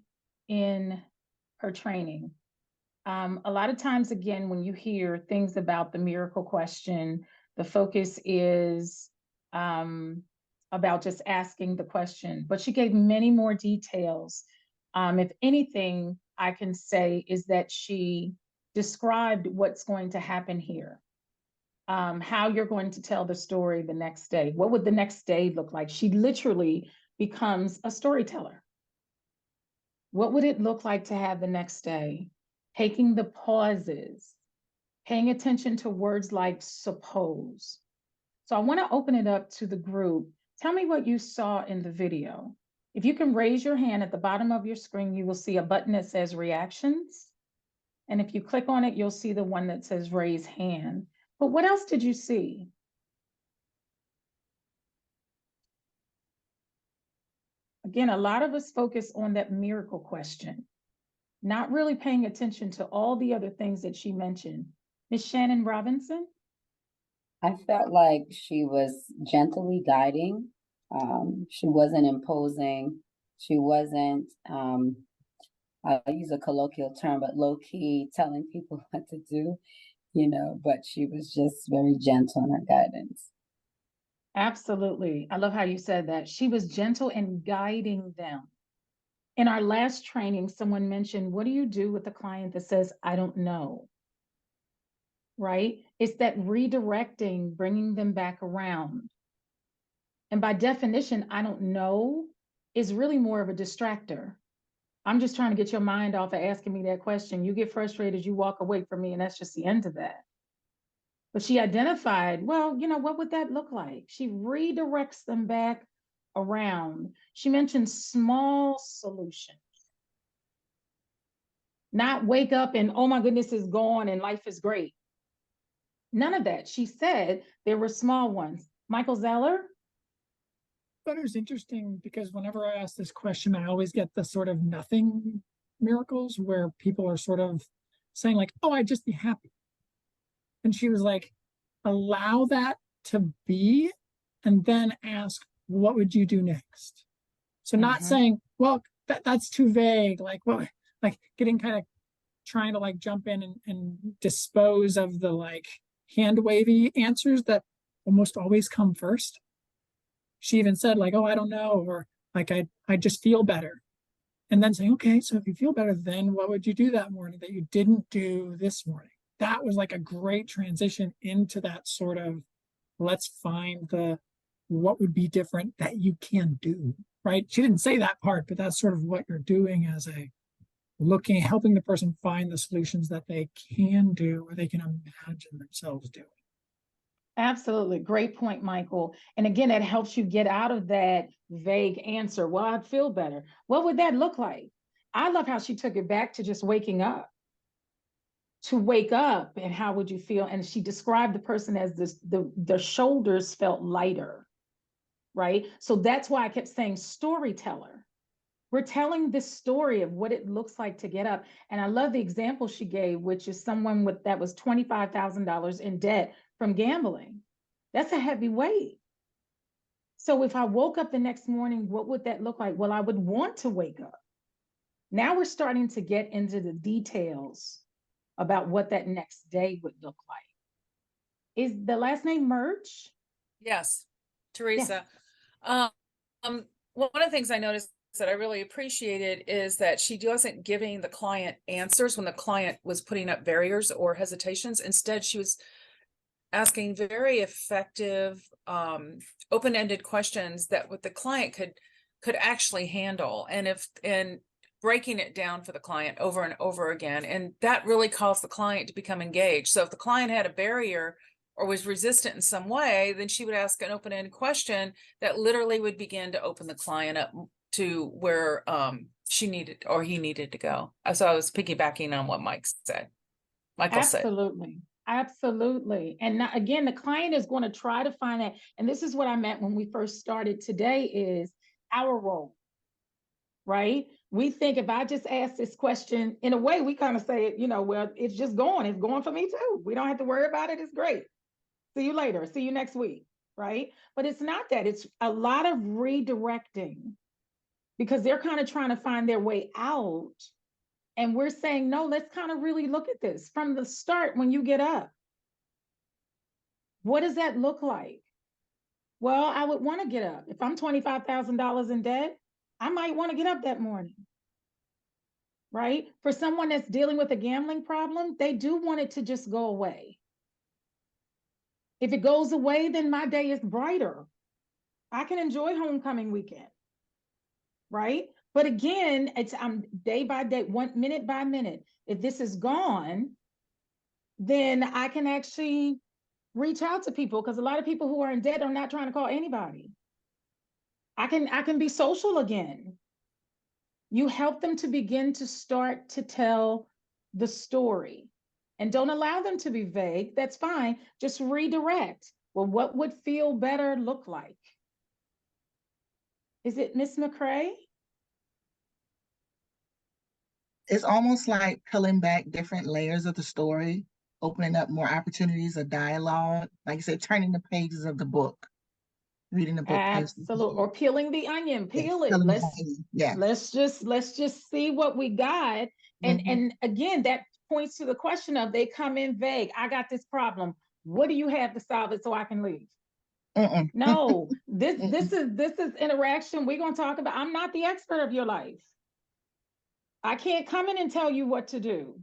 in her training. A lot of times, again, when you hear things about the miracle question, the focus is about just asking the question, but she gave many more details. If anything, I can say is that she described what's going to happen here. How you're going to tell the story the next day. What would the next day look like? She literally becomes a storyteller. What would it look like to have the next day? Taking the pauses, paying attention to words like suppose. So I want to open it up to the group. Tell me what you saw in the video. If you can raise your hand at the bottom of your screen, you will see a button that says reactions. And if you click on it, you'll see the one that says raise hand. But what else did you see? Again, a lot of us focus on that miracle question, not really paying attention to all the other things that she mentioned. Ms. Shannon Robinson? I felt like she was gently guiding. She wasn't imposing. She wasn't, I'll use a colloquial term, but low-key telling people what to do, but she was just very gentle in her guidance. Absolutely. I love how you said that. She was gentle in guiding them. In our last training, someone mentioned, what do you do with a client that says, I don't know? Right? It's that redirecting, bringing them back around. And by definition, I don't know is really more of a distractor. I'm just trying to get your mind off of asking me that question. You get frustrated, you walk away from me, and that's just the end of that. But she identified, well, what would that look like? She redirects them back around. She mentioned small solutions. Not wake up and, oh my goodness, is gone and life is great. None of that. She said there were small ones. Michael Zeller? I thought it was interesting because whenever I ask this question, I always get the sort of nothing miracles where people are sort of saying like, oh, I'd just be happy. And she was like, allow that to be, and then ask, what would you do next? So not saying, well, that's too vague, like, well, like getting kind of trying to like jump in and dispose of the like hand wavy answers that almost always come first. She even said like, oh, I don't know, or like, I just feel better. and then saying, okay, so if you feel better, then what would you do that morning that you didn't do this morning? That was like a great transition into that sort of, let's find the what would be different that you can do, right? She didn't say that part, but that's sort of what you're doing as a looking, helping the person find the solutions that they can do or they can imagine themselves doing. Absolutely. Great point, Michael. And again, that helps you get out of that vague answer. Well, I'd feel better. What would that look like? I love how she took it back to just waking up. To wake up, and how would you feel? And she described the person as this, the shoulders felt lighter, right? So that's why I kept saying storyteller. We're telling this story of what it looks like to get up. And I love the example she gave, which is someone with that was $25,000 in debt from gambling. That's a heavy weight. So if I woke up the next morning, what would that look like? Well, I would want to wake up. Now we're starting to get into the details about what that next day would look like. Is the last name Merch? Yes, Teresa. One of the things I noticed that I really appreciated is that she wasn't giving the client answers when the client was putting up barriers or hesitations. Instead, she was asking very effective, open-ended questions that what the client could actually handle, and breaking it down for the client over and over again. And that really caused the client to become engaged. So if the client had a barrier or was resistant in some way, then she would ask an open-ended question that literally would begin to open the client up to where she needed or he needed to go. So I was piggybacking on what Michael said. Absolutely. Absolutely. And now, again, the client is going to try to find that. And this is what I meant when we first started today is our role, right? We think if I just ask this question, in a way, we kind of say, you know, well, it's just going. It's going for me too. We don't have to worry about it. It's great. See you later. See you next week, right? But it's not that. It's a lot of redirecting because they're kind of trying to find their way out. And we're saying, no, let's kind of really look at this from the start when you get up. What does that look like? Well, I would want to get up. If I'm $25,000 in debt, I might want to get up that morning, right? For someone that's dealing with a gambling problem, they do want it to just go away. If it goes away, then my day is brighter. I can enjoy homecoming weekend, right? But again, it's day by day, minute by minute. If this is gone, then I can actually reach out to people because a lot of people who are in debt are not trying to call anybody. I can be social again. You help them to begin to start to tell the story and don't allow them to be vague. That's fine. Just redirect. Well, what would feel better look like? Is it Miss McCrae? It's almost like peeling back different layers of the story, opening up more opportunities of dialogue. Like I said, turning the pages of the book, reading the book. Absolutely. Or peeling the onion. Peel it. Let's just see what we got. And again, that points to the question of they come in vague. I got this problem. What do you have to solve it so I can leave? No, this is interaction. We're gonna talk about. I'm not the expert of your life. I can't come in and tell you what to do.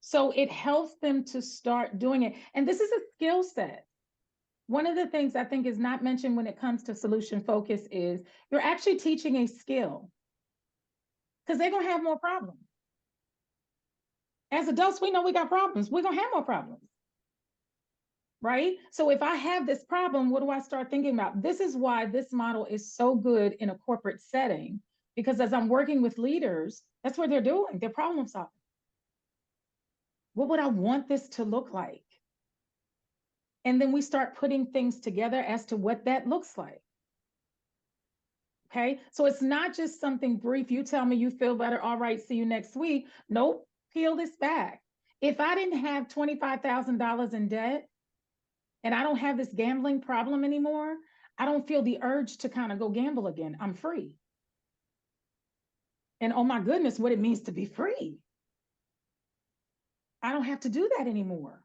So it helps them to start doing it. And this is a skill set. One of the things I think is not mentioned when it comes to solution focus is you're actually teaching a skill because they're going to have more problems. As adults, we know we got problems. We're going to have more problems. Right? So if I have this problem, what do I start thinking about? This is why this model is so good in a corporate setting, because as I'm working with leaders, that's what they're doing. They're problem solving. What would I want this to look like? And then we start putting things together as to what that looks like. Okay, so it's not just something brief. You tell me you feel better. All right, see you next week. Nope, peel this back. If I didn't have $25,000 in debt and I don't have this gambling problem anymore, I don't feel the urge to kind of go gamble again. I'm free. And oh my goodness, what it means to be free. I don't have to do that anymore.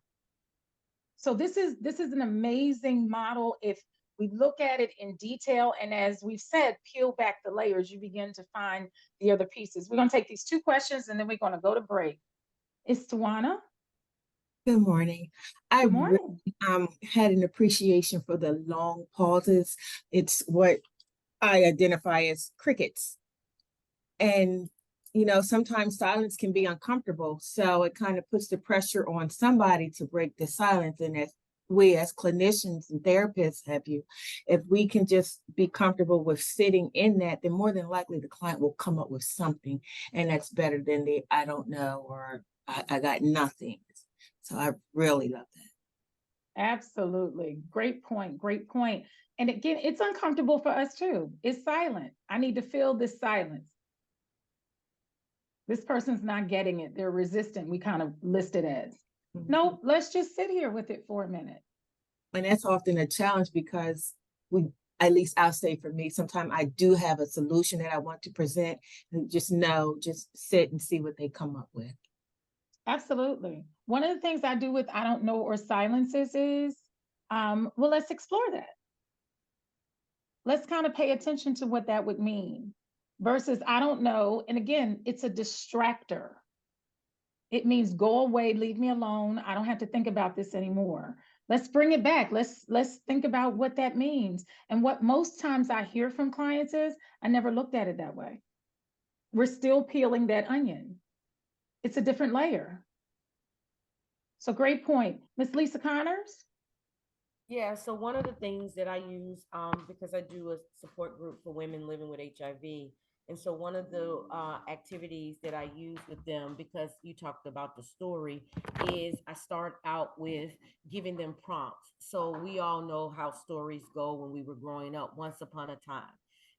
So this is an amazing model if We look at it in detail, and as we've said, peel back the layers, you begin to find the other pieces. We're going to take these 2 questions and then we're going to go to break. It's Tawana. Good morning. I Good really morning. had an appreciation for the long pauses. It's what I identify as crickets. And, you know, sometimes silence can be uncomfortable. So it kind of puts the pressure on somebody to break the silence. And as we as clinicians and therapists have you, if we can just be comfortable with sitting in that, then more than likely the client will come up with something. And that's better than the I don't know or I got nothing. So I really love that. Absolutely. Great point. Great point. And again, it's uncomfortable for us too. It's silent. I need to feel this silence. This person's not getting it. They're resistant. We kind of list it as. Nope, let's just sit here with it for a minute. And that's often a challenge because at least I'll say for me, sometimes I do have a solution that I want to present and just sit and see what they come up with. Absolutely. One of the things I do with I don't know or silences is, well, let's explore that. Let's kind of pay attention to what that would mean versus I don't know. And again, it's a distractor. It means go away, leave me alone. I don't have to think about this anymore. Let's bring it back. Let's think about what that means. And what most times I hear from clients is, I never looked at it that way. We're still peeling that onion. It's a different layer. So great point. Miss Lisa Connors? Yeah, so one of the things that I use, because I do a support group for women living with HIV. And so one of the activities that I use with them, because you talked about the story, is I start out with giving them prompts. So we all know how stories go when we were growing up, once upon a time.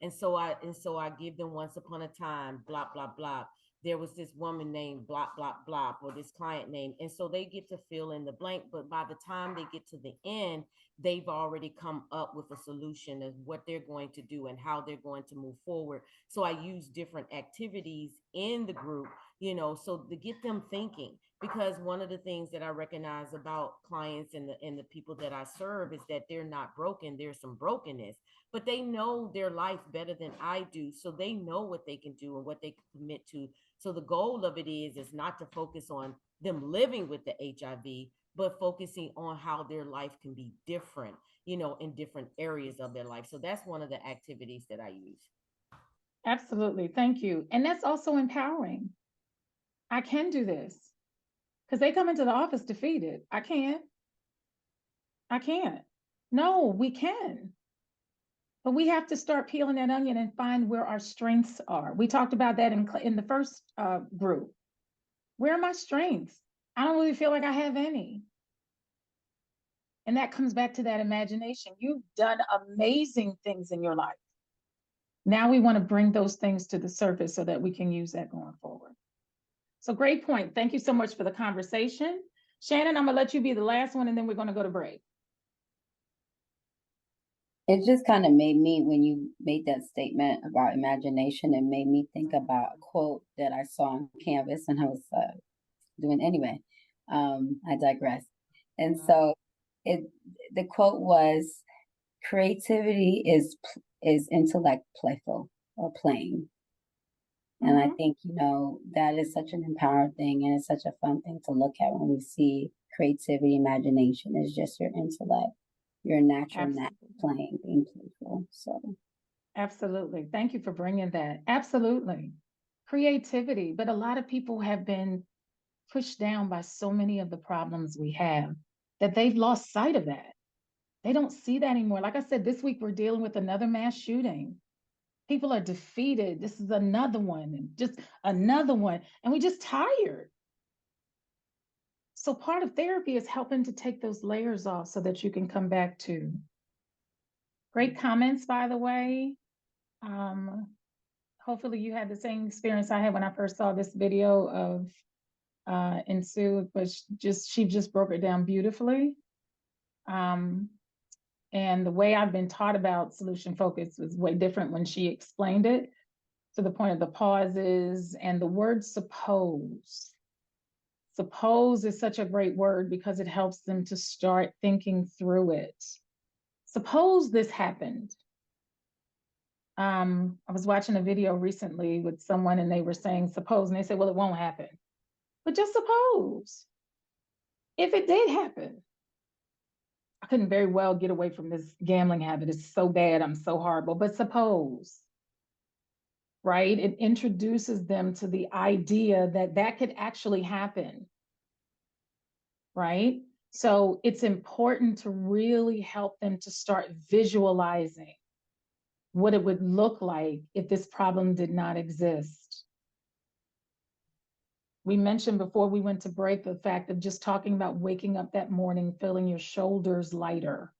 And so I give them once upon a time, blah, blah, blah. There was this woman named blah, blah, blah, or this client name. And so they get to fill in the blank. But by the time they get to the end, they've already come up with a solution of what they're going to do and how they're going to move forward. So I use different activities in the group, so to get them thinking, because one of the things that I recognize about clients and the people that I serve is that they're not broken. There's some brokenness, but they know their life better than I do. So they know what they can do and what they can commit to. So the goal of it is not to focus on them living with the HIV, but focusing on how their life can be different, in different areas of their life. So that's one of the activities that I use. Absolutely. Thank you. And that's also empowering. I can do this because they come into the office defeated. I can't. No, we can. But we have to start peeling that onion and find where our strengths are. We talked about that in the first group. Where are my strengths? I don't really feel like I have any. And that comes back to that imagination. You've done amazing things in your life. Now we want to bring those things to the surface so that we can use that going forward. So great point. Thank you so much for the conversation. Shannon, I'm going to let you be the last one, and then we're going to go to break. It just kind of made me, when you made that statement about imagination, it made me think about a quote that I saw on Canvas, and I was doing anyway. I digress. And so the quote was, creativity is intellect playful or playing. And I think, that is such an empowering thing, and it's such a fun thing to look at when we see creativity, imagination is just your intellect, your natural playing, being playful. So absolutely. Thank you for bringing that. Absolutely. Creativity. But a lot of people have been pushed down by so many of the problems we have that they've lost sight of that. They don't see that anymore. Like I said, this week we're dealing with another mass shooting. People are defeated. This is another one, and just another one. And we're just tired. So part of therapy is helping to take those layers off so that you can come back to. Great comments, by the way. Hopefully you had the same experience I had when I first saw this video of Sue, but she just broke it down beautifully. And the way I've been taught about solution focus was way different when she explained it, to the point of the pauses and the word suppose. Suppose is such a great word because it helps them to start thinking through it. Suppose this happened. I was watching a video recently with someone and they were saying suppose, and they said, well, it won't happen. But just suppose, if it did happen, I couldn't very well get away from this gambling habit. It's so bad, I'm so horrible, but suppose, right? It introduces them to the idea that that could actually happen, right? So it's important to really help them to start visualizing what it would look like if this problem did not exist. We mentioned before we went to break the fact of just talking about waking up that morning, feeling your shoulders lighter.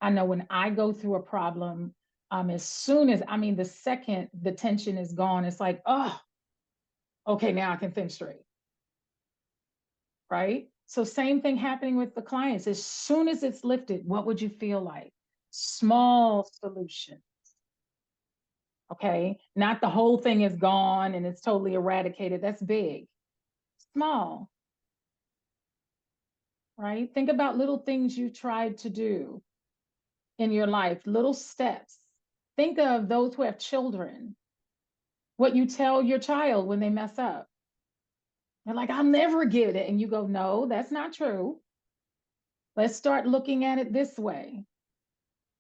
I know when I go through a problem, as soon as, the second the tension is gone, it's like, oh, okay, now I can think straight, right? So same thing happening with the clients. As soon as it's lifted, what would you feel like? Small solution. Okay, not the whole thing is gone and it's totally eradicated. That's big. Small, right? Think about little things you tried to do in your life, little steps. Think of those who have children, what you tell your child when they mess up. They're like, I'll never get it. And you go, no, that's not true. Let's start looking at it this way.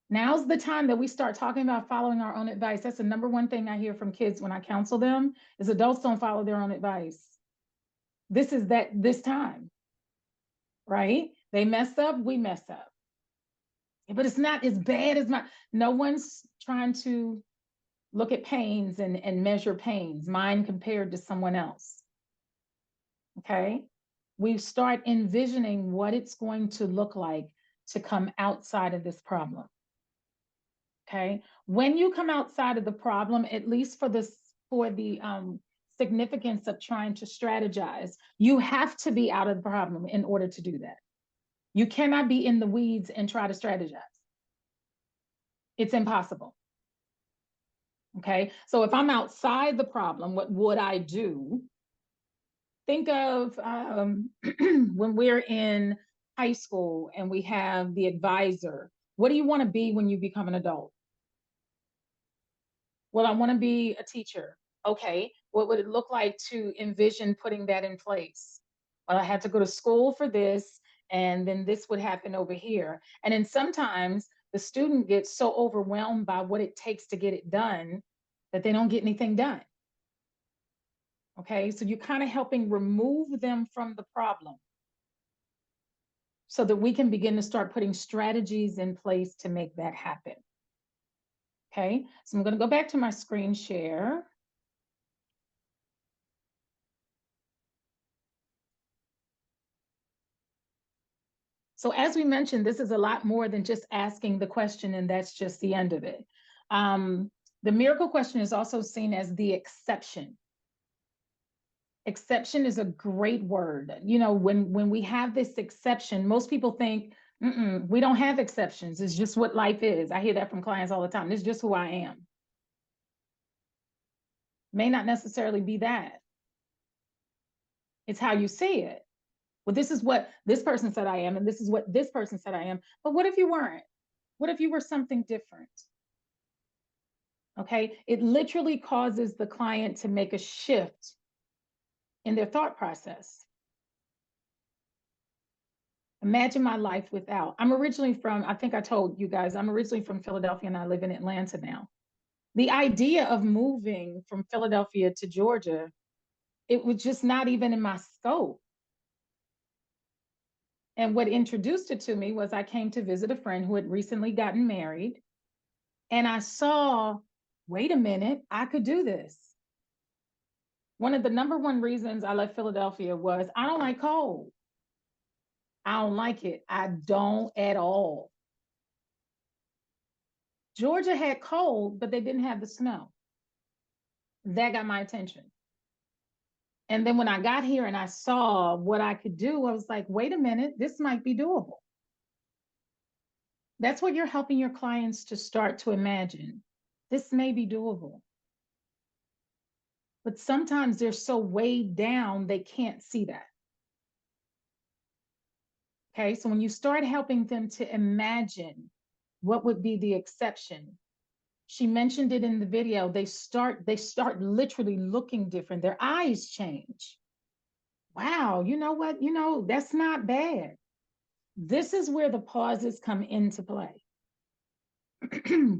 Now's the time that we start talking about following our own advice. That's the number one thing I hear from kids when I counsel them is adults don't follow their own advice. This is this time, right? They mess up, we mess up. But it's not as bad as no one's trying to look at pains and measure pains, mine compared to someone else. Okay? We start envisioning what it's going to look like to come outside of this problem. Okay? When you come outside of the problem, at least for the significance of trying to strategize, you have to be out of the problem in order to do that. You cannot be in the weeds and try to strategize. It's impossible. Okay, so if I'm outside the problem, what would I do? Think of when we're in high school and we have the advisor. What do you want to be when you become an adult? Well, I want to be a teacher. Okay, what would it look like to envision putting that in place? Well, I had to go to school for this, and then this would happen over here. And then sometimes the student gets so overwhelmed by what it takes to get it done that they don't get anything done. Okay, so you're kind of helping remove them from the problem so that we can begin to start putting strategies in place to make that happen. Okay, so I'm going to go back to my screen share. So as we mentioned, this is a lot more than just asking the question and that's just the end of it. The miracle question is also seen as the exception. Exception is a great word. You know, when we have this exception, most people think, we don't have exceptions. It's just what life is. I hear that from clients all the time. This is just who I am. May not necessarily be that. It's how you see it. Well, this is what this person said I am, and this is what this person said I am. But what if you weren't? What if you were something different? Okay, it literally causes the client to make a shift in their thought process. Imagine my life without. I'm originally from, I think I told you guys, I'm originally from Philadelphia and I live in Atlanta now. The idea of moving from Philadelphia to Georgia, it was just not even in my scope. And what introduced it to me was I came to visit a friend who had recently gotten married. And I saw, wait a minute, I could do this. One of the number one reasons I left Philadelphia was I don't like cold. I don't like it. I don't at all. Georgia had cold, but they didn't have the snow. That got my attention. And then when I got here and I saw what I could do, I was like, wait a minute, this might be doable. That's what you're helping your clients to start to imagine. This may be doable. But sometimes they're so weighed down, they can't see that. Okay, so when you start helping them to imagine What would be the exception? She mentioned it in the video. They start literally looking different. Their eyes change. Wow, you know what? That's not bad. This is where the pauses come into play.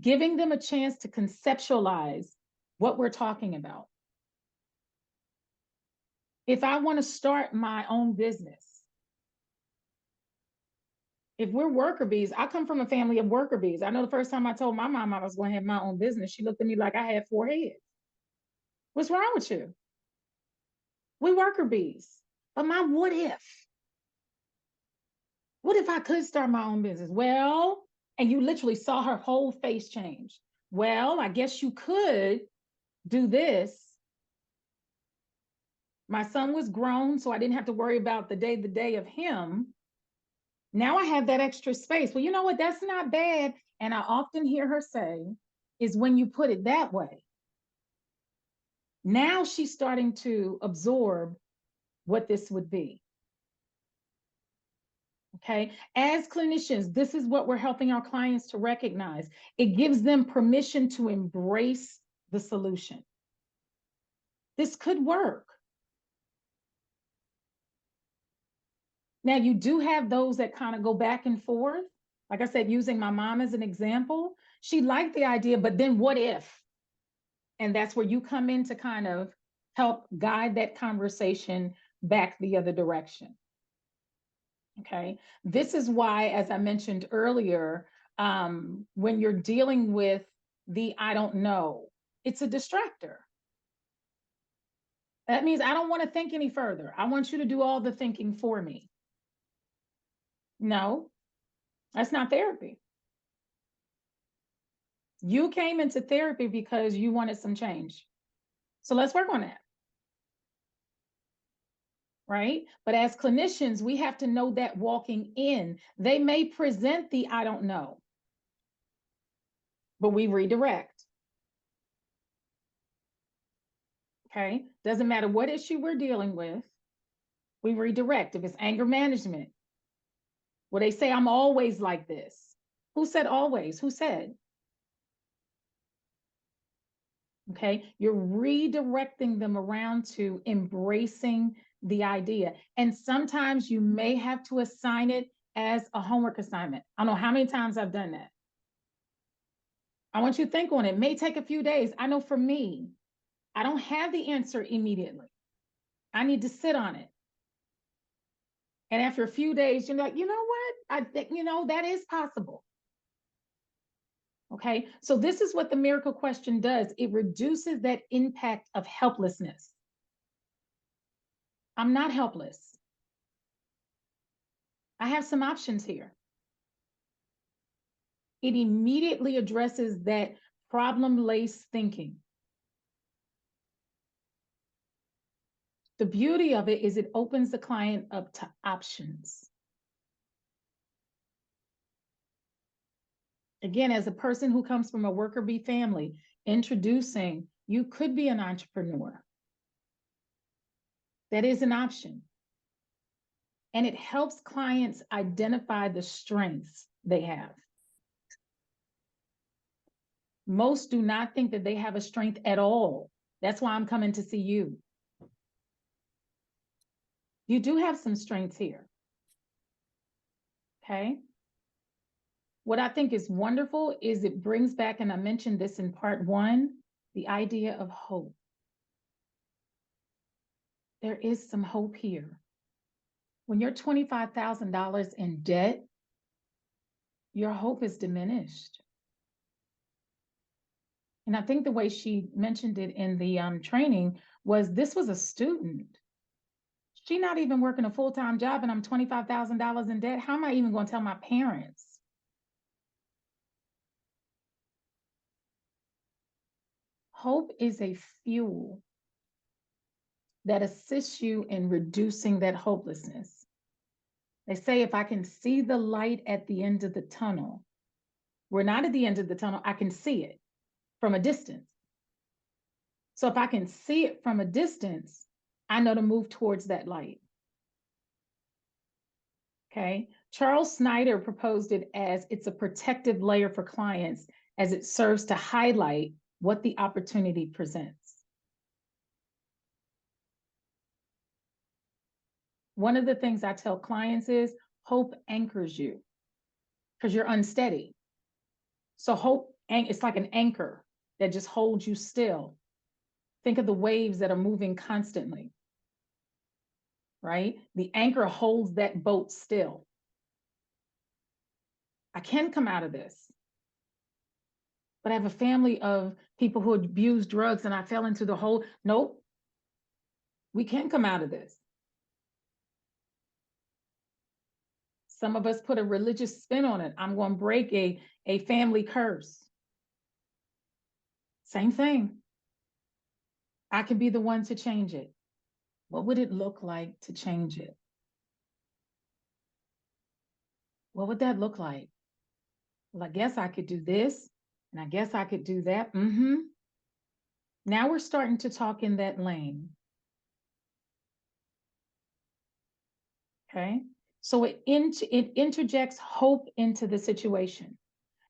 Giving them a chance to conceptualize what we're talking about. If I want to start my own business, if we're worker bees, I come from a family of worker bees. I know the first time I told my mom I was going to have my own business, she looked at me like I had 4 heads. What's wrong with you? We worker bees. But mom, what if? What if I could start my own business? Well, and you literally saw her whole face change. Well, I guess you could do this. My son was grown, so I didn't have to worry about the day of him. Now I have that extra space. Well, you know what? That's not bad. And I often hear her say, is when you put it that way. Now she's starting to absorb what this would be. Okay. As clinicians, this is what we're helping our clients to recognize. It gives them permission to embrace the solution. This could work. Now, you do have those that kind of go back and forth. Like I said, using my mom as an example, she liked the idea, but then what if? And that's where you come in to kind of help guide that conversation back the other direction. Okay. This is why, as I mentioned earlier, when you're dealing with the I don't know, it's a distractor. That means I don't want to think any further. I want you to do all the thinking for me. No, that's not therapy. You came into therapy because you wanted some change. So let's work on that. Right? But as clinicians, we have to know that walking in, they may present the I don't know, but we redirect. Okay? Doesn't matter what issue we're dealing with, we redirect. If it's anger management, well, they say, I'm always like this. Who said always? Who said? Okay? You're redirecting them around to embracing the idea. And sometimes you may have to assign it as a homework assignment. I don't know how many times I've done that. I want you to think on it. It may take a few days. I know for me, I don't have the answer immediately. I need to sit on it. And after a few days, you're like, you know what? I think, that is possible. Okay. So this is what the miracle question does. It reduces that impact of helplessness. I'm not helpless. I have some options here. It immediately addresses that problem-laced thinking. The beauty of it is it opens the client up to options. Again, as a person who comes from a worker bee family, introducing, you could be an entrepreneur. That is an option. And it helps clients identify the strengths they have. Most do not think that they have a strength at all. That's why I'm coming to see you. You do have some strengths here. Okay. What I think is wonderful is it brings back, and I mentioned this in part 1, the idea of hope. There is some hope here. When you're $25,000 in debt, your hope is diminished. And I think the way she mentioned it in the training was this was a student. She's not even working a full-time job and I'm $25,000 in debt. How am I even going to tell my parents? Hope is a fuel that assists you in reducing that hopelessness. They say if I can see the light at the end of the tunnel, we're not at the end of the tunnel, I can see it from a distance. So if I can see it from a distance, I know to move towards that light. Okay, Charles Snyder proposed it as it's a protective layer for clients as it serves to highlight what the opportunity presents. One of the things I tell clients is hope anchors you because you're unsteady. So hope, it's like an anchor that just holds you still. Think of the waves that are moving constantly, right? The anchor holds that boat still. I can come out of this, but I have a family of people who abuse drugs and I fell into the hole. Nope, we can come out of this. Some of us put a religious spin on it. I'm going to break a family curse. Same thing. I can be the one to change it. What would it look like to change it? What would that look like? Well, I guess I could do this, and I guess I could do that. Now we're starting to talk in that lane. Okay, so it interjects hope into the situation.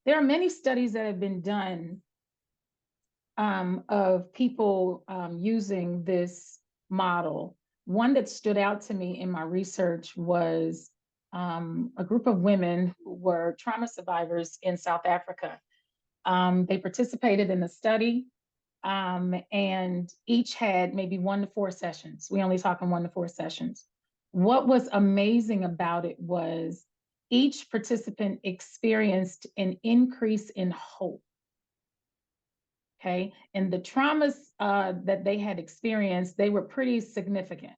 There are many studies that have been done of people using this model. One that stood out to me in my research was a group of women who were trauma survivors in South Africa. They participated in the study and each had maybe 1 to 4 sessions. We only talking 1 to 4 sessions. What was amazing about it was each participant experienced an increase in hope. Okay, and the traumas that they had experienced, they were pretty significant.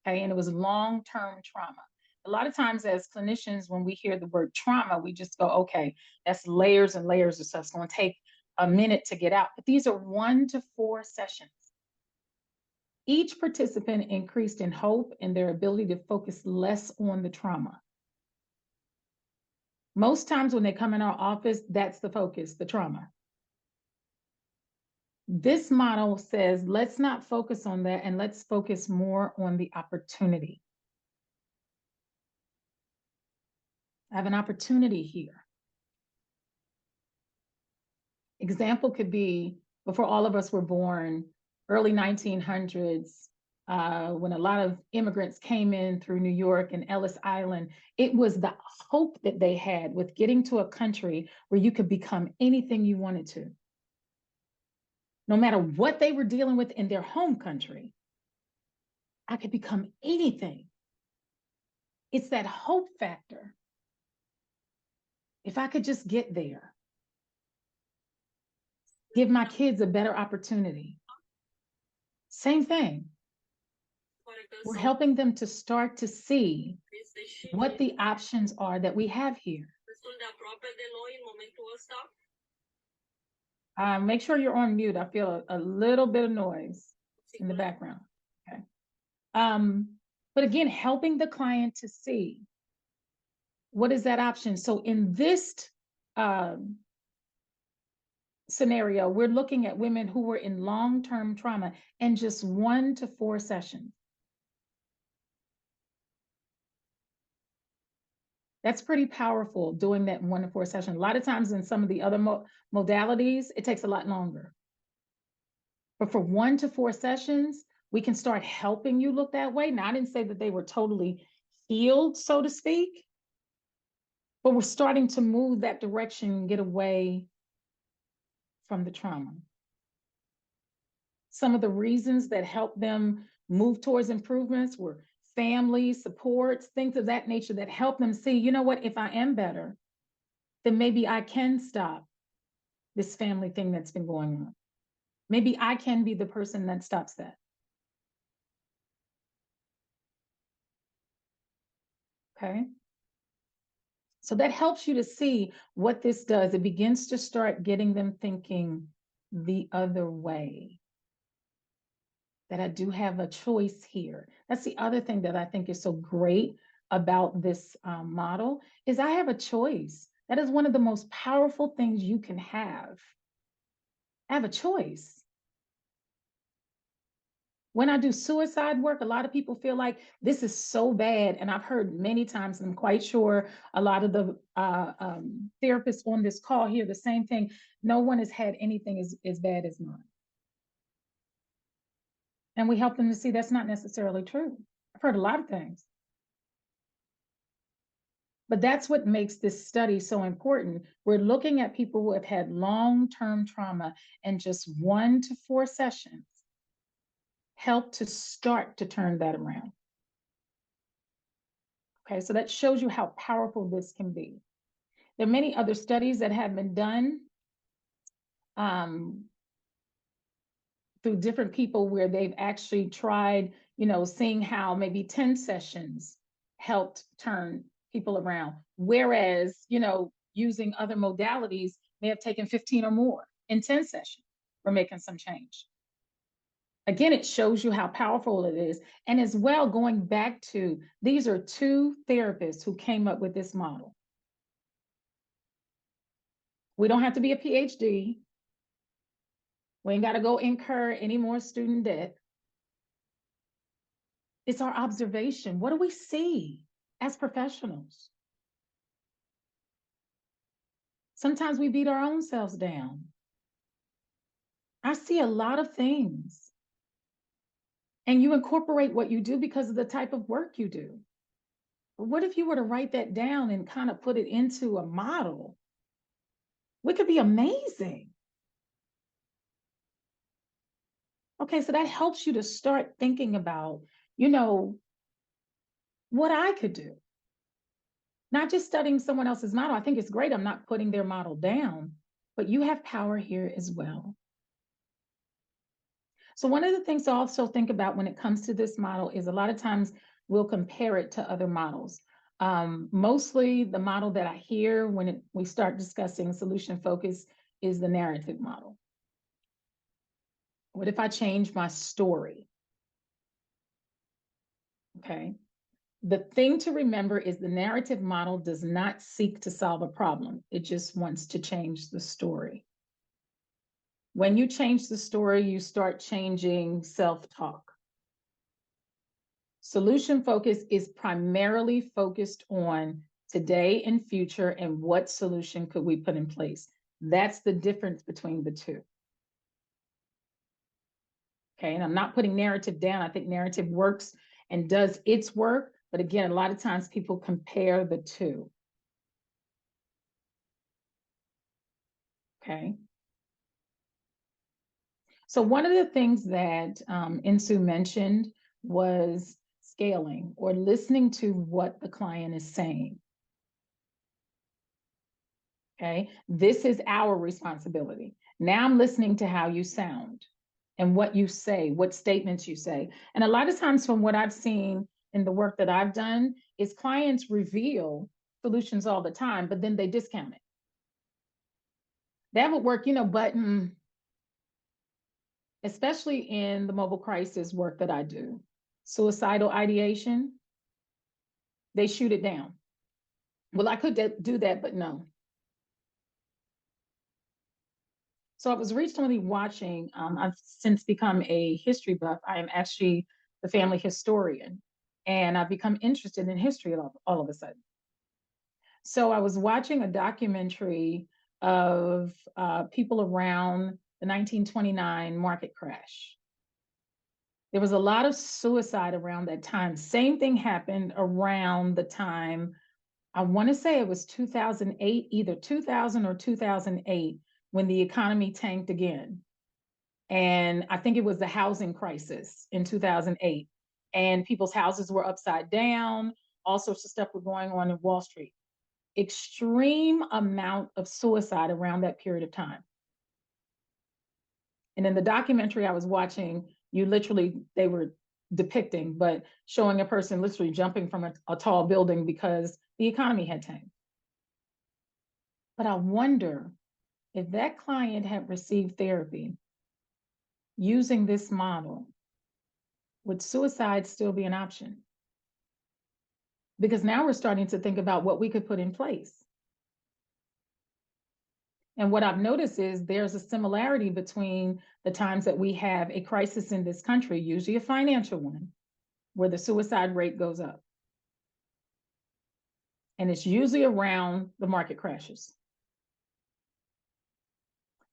Okay, and it was long-term trauma. A lot of times as clinicians, when we hear the word trauma, we just go, okay, that's layers and layers of stuff. It's going to take a minute to get out. But these are 1 to 4 sessions. Each participant increased in hope and their ability to focus less on the trauma. Most times when they come in our office, that's the focus, the trauma. This model says, let's not focus on that and let's focus more on the opportunity. I have an opportunity here. Example could be before all of us were born, early 1900s, when a lot of immigrants came in through New York and Ellis Island. It was the hope that they had with getting to a country where you could become anything you wanted to. No matter what they were dealing with in their home country, I could become anything. It's that hope factor. If I could just get there, give my kids a better opportunity. Same thing. We're helping them to start to see what the options are that we have here. Make sure you're on mute. I feel a little bit of noise in the background. Okay. But again, helping the client to see what is that option. So in this scenario, we're looking at women who were in long-term trauma and just 1 to 4 sessions. That's pretty powerful, doing that in 1 to 4 sessions. A lot of times in some of the other modalities, it takes a lot longer. But for 1 to 4 sessions, we can start helping you look that way. Now, I didn't say that they were totally healed, so to speak, but we're starting to move that direction and get away from the trauma. Some of the reasons that help them move towards improvements were family supports, things of that nature that help them see, you know what, if I am better, then maybe I can stop this family thing that's been going on. Maybe I can be the person that stops that. Okay. So that helps you to see what this does. It begins to start getting them thinking the other way. That I do have a choice here. That's the other thing that I think is so great about this model is I have a choice. That is one of the most powerful things you can have. I have a choice. When I do suicide work, a lot of people feel like this is so bad. And I've heard many times, and I'm quite sure a lot of the therapists on this call hear the same thing. No one has had anything as bad as mine. And we help them to see that's not necessarily true. I've heard a lot of things. But that's what makes this study so important. We're looking at people who have had long-term trauma, and just 1 to 4 sessions help to start to turn that around. Okay, so that shows you how powerful this can be. There are many other studies that have been done through different people where they've actually tried, seeing how maybe 10 sessions helped turn people around. Whereas, using other modalities may have taken 15 or more in 10 sessions for making some change. Again, it shows you how powerful it is. And as well, going back to, these are 2 therapists who came up with this model. We don't have to be a PhD. We ain't got to go incur any more student debt. It's our observation. What do we see as professionals? Sometimes we beat our own selves down. I see a lot of things. And you incorporate what you do because of the type of work you do. But what if you were to write that down and kind of put it into a model? We could be amazing. Okay, so that helps you to start thinking about, what I could do. Not just studying someone else's model. I think it's great. I'm not putting their model down, but you have power here as well. So one of the things to also think about when it comes to this model is a lot of times we'll compare it to other models. Mostly the model that I hear when we start discussing solution focus is the narrative model. What if I change my story? Okay. The thing to remember is the narrative model does not seek to solve a problem. It just wants to change the story. When you change the story, you start changing self-talk. Solution focus is primarily focused on today and future and what solution could we put in place. That's the difference between the 2. Okay, and I'm not putting narrative down. I think narrative works and does its work. But again, a lot of times people compare the 2. Okay. So one of the things that Insu mentioned was scaling or listening to what the client is saying. Okay, this is our responsibility. Now I'm listening to how you sound and what you say, what statements you say. And a lot of times from what I've seen in the work that I've done is clients reveal solutions all the time, but then they discount it. That would work, but especially in the mobile crisis work that I do, suicidal ideation, they shoot it down. Well, I could do that, but no. So I was recently watching, I've since become a history buff. I am actually the family historian, and I've become interested in history all of a sudden. So I was watching a documentary of people around the 1929 market crash. There was a lot of suicide around that time. Same thing happened around the time, I want to say it was 2008, either 2000 or 2008, when the economy tanked again. And I think it was the housing crisis in 2008. And people's houses were upside down. All sorts of stuff was going on in Wall Street. Extreme amount of suicide around that period of time. And in the documentary I was watching, they were depicting, but showing a person literally jumping from a tall building because the economy had tanked. But I wonder if that client had received therapy using this model, would suicide still be an option? Because now we're starting to think about what we could put in place. And what I've noticed is there's a similarity between the times that we have a crisis in this country, usually a financial one, where the suicide rate goes up. And it's usually around the market crashes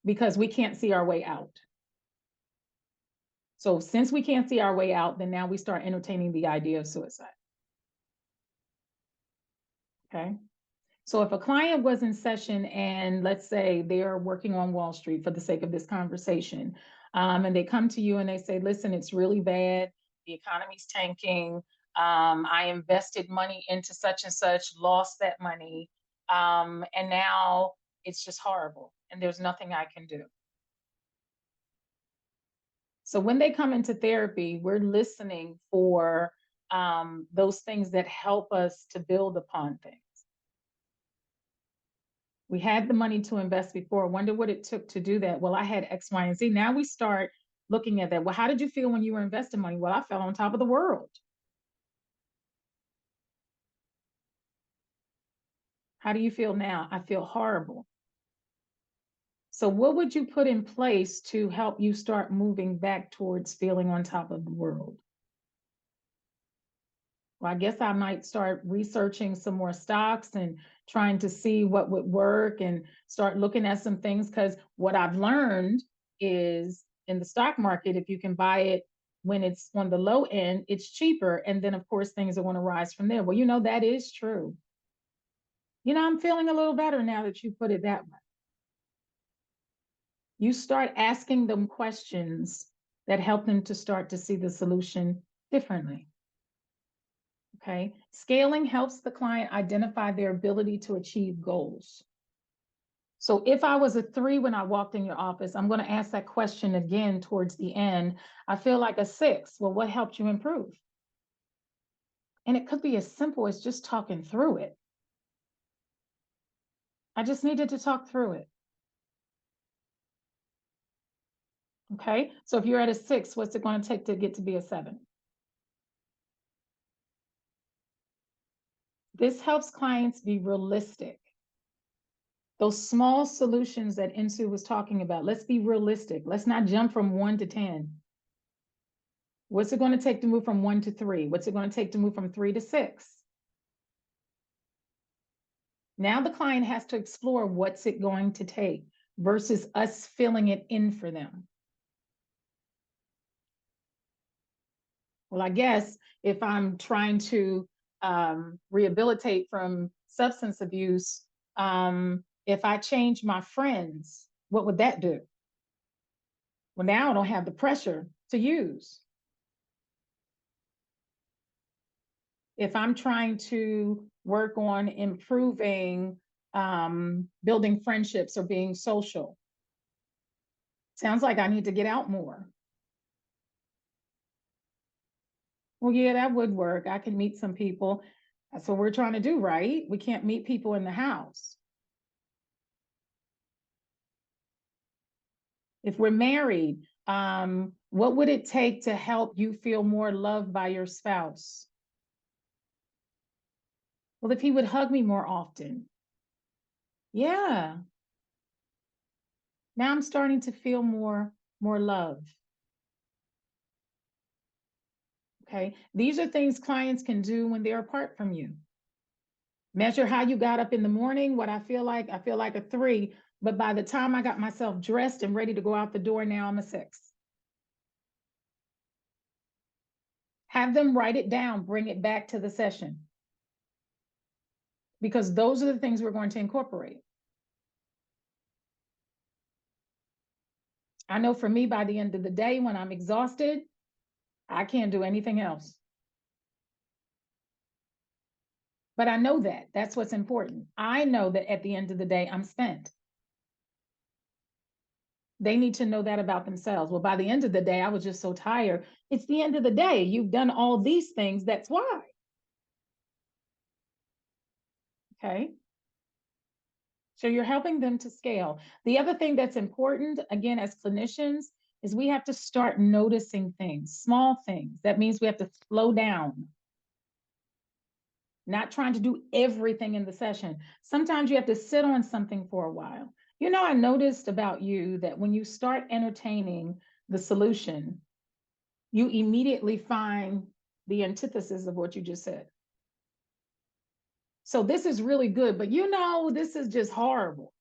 because we can't see our way out. So since we can't see our way out, then now we start entertaining the idea of suicide. Okay. So if a client was in session and let's say they're working on Wall Street for the sake of this conversation, and they come to you and they say, listen, it's really bad. The economy's tanking. I invested money into such and such, lost that money. And now it's just horrible and there's nothing I can do. So when they come into therapy, we're listening for those things that help us to build upon things. We had the money to invest before. I wonder what it took to do that. Well, I had X, Y, and Z. Now we start looking at that. Well, how did you feel when you were investing money? Well, I felt on top of the world. How do you feel now? I feel horrible. So what would you put in place to help you start moving back towards feeling on top of the world? Well, I guess I might start researching some more stocks and trying to see what would work and start looking at some things. Because what I've learned is in the stock market, if you can buy it when it's on the low end, it's cheaper. And then, of course, things are going to rise from there. Well, you know, that is true. You know, I'm feeling a little better now that you put it that way. You start asking them questions that help them to start to see the solution differently. Okay. Scaling helps the client identify their ability to achieve goals. So if I was a 3 when I walked in your office, I'm going to ask that question again towards the end. I feel like a 6. Well, what helped you improve? And it could be as simple as just talking through it. I just needed to talk through it. Okay. So if you're at a 6, what's it going to take to get to be a 7? This helps clients be realistic. Those small solutions that Insu was talking about, let's be realistic. Let's not jump from 1 to 10. What's it going to take to move from 1 to 3? What's it going to take to move from 3 to 6? Now the client has to explore what's it going to take versus us filling it in for them. Well, I guess if I'm trying to rehabilitate from substance abuse, if I change my friends, what would that do? Well, now I don't have the pressure to use. If I'm trying to work on improving, building friendships or being social, sounds like I need to get out more. Well, yeah, that would work. I can meet some people. That's what we're trying to do, right? We can't meet people in the house. If we're married, what would it take to help you feel more loved by your spouse? Well, if he would hug me more often. Yeah. Now I'm starting to feel more love. Okay. These are things clients can do when they're apart from you. Measure how you got up in the morning, what I feel like a 3, but by the time I got myself dressed and ready to go out the door, now I'm a 6. Have them write it down, bring it back to the session. Because those are the things we're going to incorporate. I know for me, by the end of the day, when I'm exhausted, I can't do anything else. But I know that. That's what's important. I know that at the end of the day, I'm spent. They need to know that about themselves. Well, by the end of the day, I was just so tired. It's the end of the day. You've done all these things. That's why. Okay. So you're helping them to scale. The other thing that's important, again, as clinicians, is we have to start noticing things, small things. That means we have to slow down. Not trying to do everything in the session. Sometimes you have to sit on something for a while. You know, I noticed about you that when you start entertaining the solution, you immediately find the antithesis of what you just said. So this is really good, but you know, this is just horrible.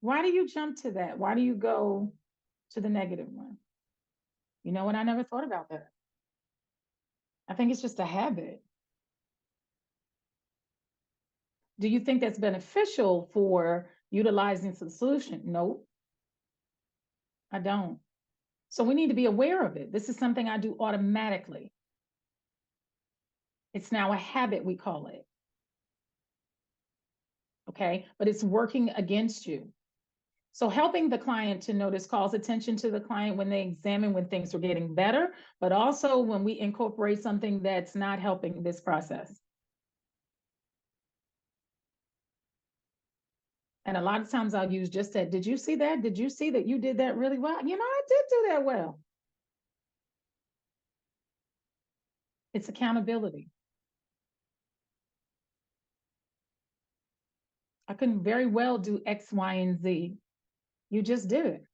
Why do you jump to that? Why do you go to the negative one? You know what? I never thought about that. I think it's just a habit. Do you think that's beneficial for utilizing the solution? Nope, I don't. So we need to be aware of it. This is something I do automatically. It's now a habit, we call it. Okay, but it's working against you. So helping the client to notice calls attention to the client when they examine when things are getting better, but also when we incorporate something that's not helping this process. And a lot of times I'll use just that. Did you see that? Did you see that you did that really well? You know, I did do that well. It's accountability. I couldn't very well do X, Y, and Z. You just did it.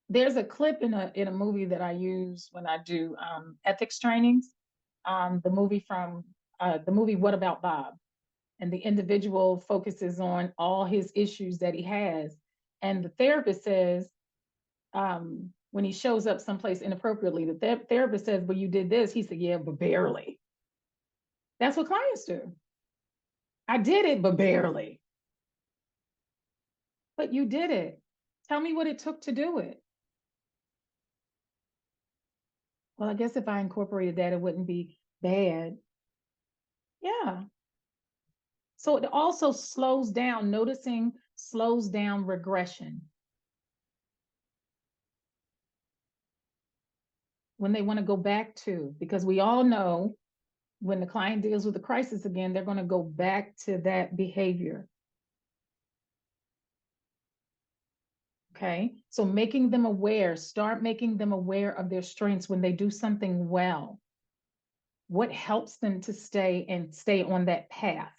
There's a clip in a movie that I use when I do ethics trainings. The movie What About Bob? And the individual focuses on all his issues that he has. And the therapist says, when he shows up someplace inappropriately, the therapist says, well, you did this. He said, yeah, but barely. That's what clients do. I did it, but barely. But you did it. Tell me what it took to do it. Well, I guess if I incorporated that, it wouldn't be bad. Yeah. So it also slows down, noticing slows down regression. When they want to go back to, because we all know when the client deals with the crisis again, they're going to go back to that behavior. Okay, so making them aware, start making them aware of their strengths when they do something well. What helps them to stay on that path?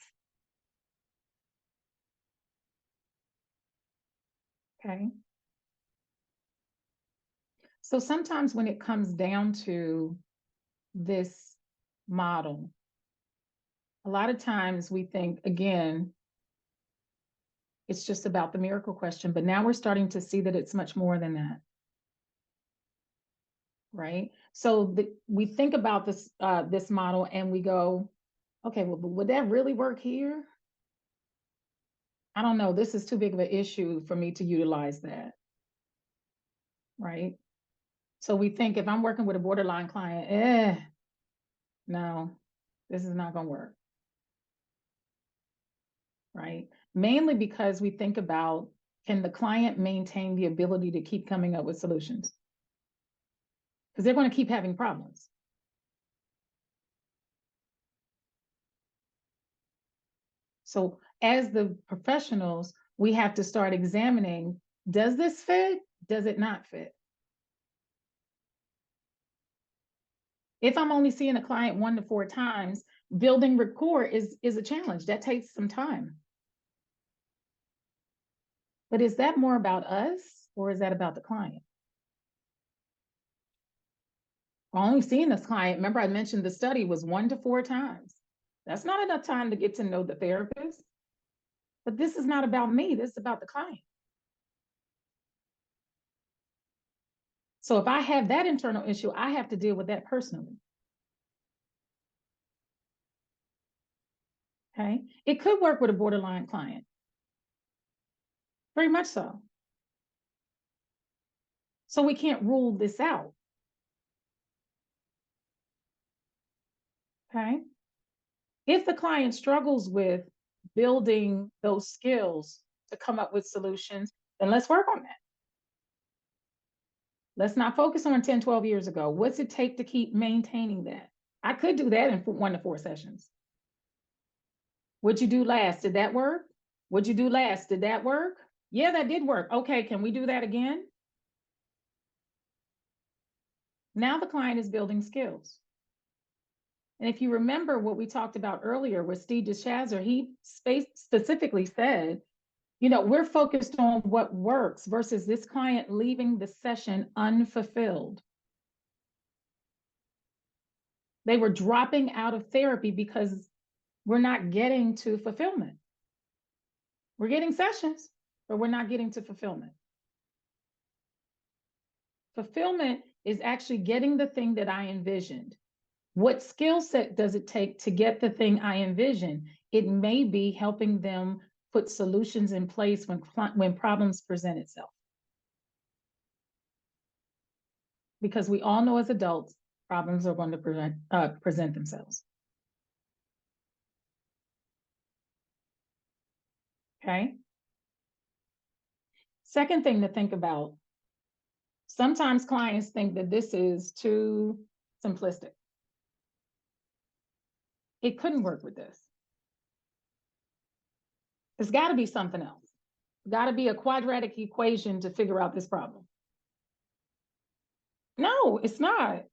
Okay. So sometimes when it comes down to this model, a lot of times we think, again, it's just about the miracle question, but now we're starting to see that it's much more than that. Right? So we think about this model and we go, okay, well, would that really work here? I don't know. This is too big of an issue for me to utilize that. Right? So we think if I'm working with a borderline client, no, this is not going to work. Right? Mainly because we think about, can the client maintain the ability to keep coming up with solutions? Because they're going to keep having problems. So as the professionals, we have to start examining, does this fit? Does it not fit? If I'm only seeing a client 1 to 4 times, building rapport is a challenge. That takes some time. But is that more about us or is that about the client? I'm only seeing this client, remember I mentioned the study was 1 to 4 times. That's not enough time to get to know the therapist. But this is not about me, this is about the client. So if I have that internal issue, I have to deal with that personally. Okay, it could work with a borderline client. Very much so. So we can't rule this out. Okay. If the client struggles with building those skills to come up with solutions, then let's work on that. Let's not focus on 10, 12 years ago. What's it take to keep maintaining that? I could do that in 1 to 4 sessions. What'd you do last? Did that work? What'd you do last? Did that work? Yeah, that did work. Okay, can we do that again? Now the client is building skills. And if you remember what we talked about earlier with Steve DeShazer, he specifically said, you know, we're focused on what works versus this client leaving the session unfulfilled. They were dropping out of therapy because we're not getting to fulfillment. We're getting sessions, but we're not getting to fulfillment. Fulfillment is actually getting the thing that I envisioned. What skill set does it take to get the thing I envision? It may be helping them put solutions in place when problems present itself. Because we all know as adults, problems are going to present themselves. Okay. Second thing to think about, sometimes clients think that this is too simplistic. It couldn't work with this. There's got to be something else. Got to be a quadratic equation to figure out this problem. No, it's not.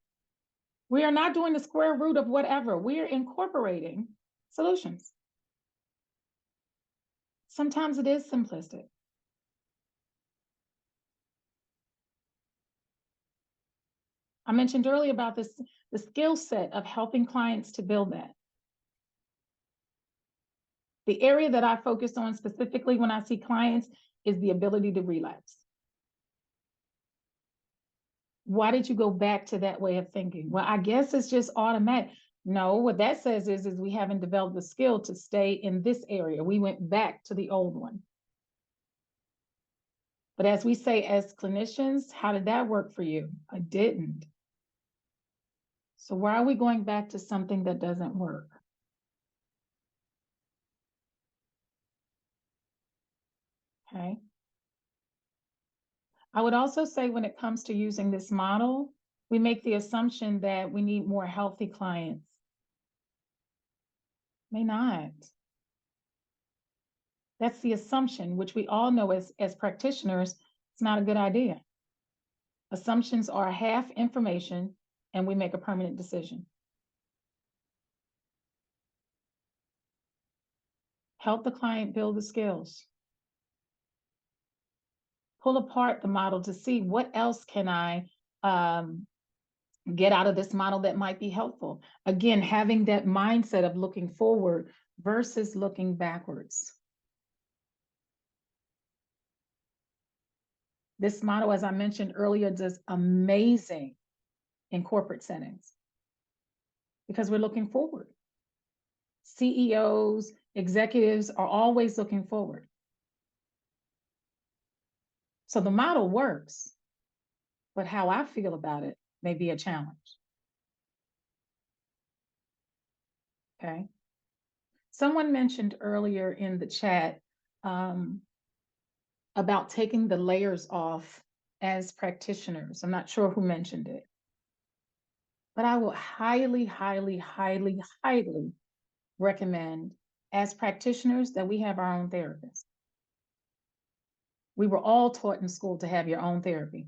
We are not doing the square root of whatever. We're incorporating solutions. Sometimes it is simplistic. I mentioned earlier about this, the skill set of helping clients to build that. The area that I focus on specifically when I see clients is the ability to relapse. Why did you go back to that way of thinking? Well, I guess it's just automatic. No, what that says is we haven't developed the skill to stay in this area. We went back to the old one. But as we say, as clinicians, how did that work for you? I didn't. So why are we going back to something that doesn't work? Okay. I would also say when it comes to using this model, we make the assumption that we need more healthy clients. May not. That's the assumption, which we all know as practitioners, it's not a good idea. Assumptions are half information and we make a permanent decision. Help the client build the skills. Pull apart the model to see what else can I get out of this model that might be helpful. Again, having that mindset of looking forward versus looking backwards. This model, as I mentioned earlier, does amazing in corporate settings because we're looking forward. CEOs, executives are always looking forward. So the model works, but how I feel about it may be a challenge. Okay. Someone mentioned earlier in the chat about taking the layers off as practitioners. I'm not sure who mentioned it, but I will highly, highly, highly, highly recommend as practitioners that we have our own therapist. We were all taught in school to have your own therapy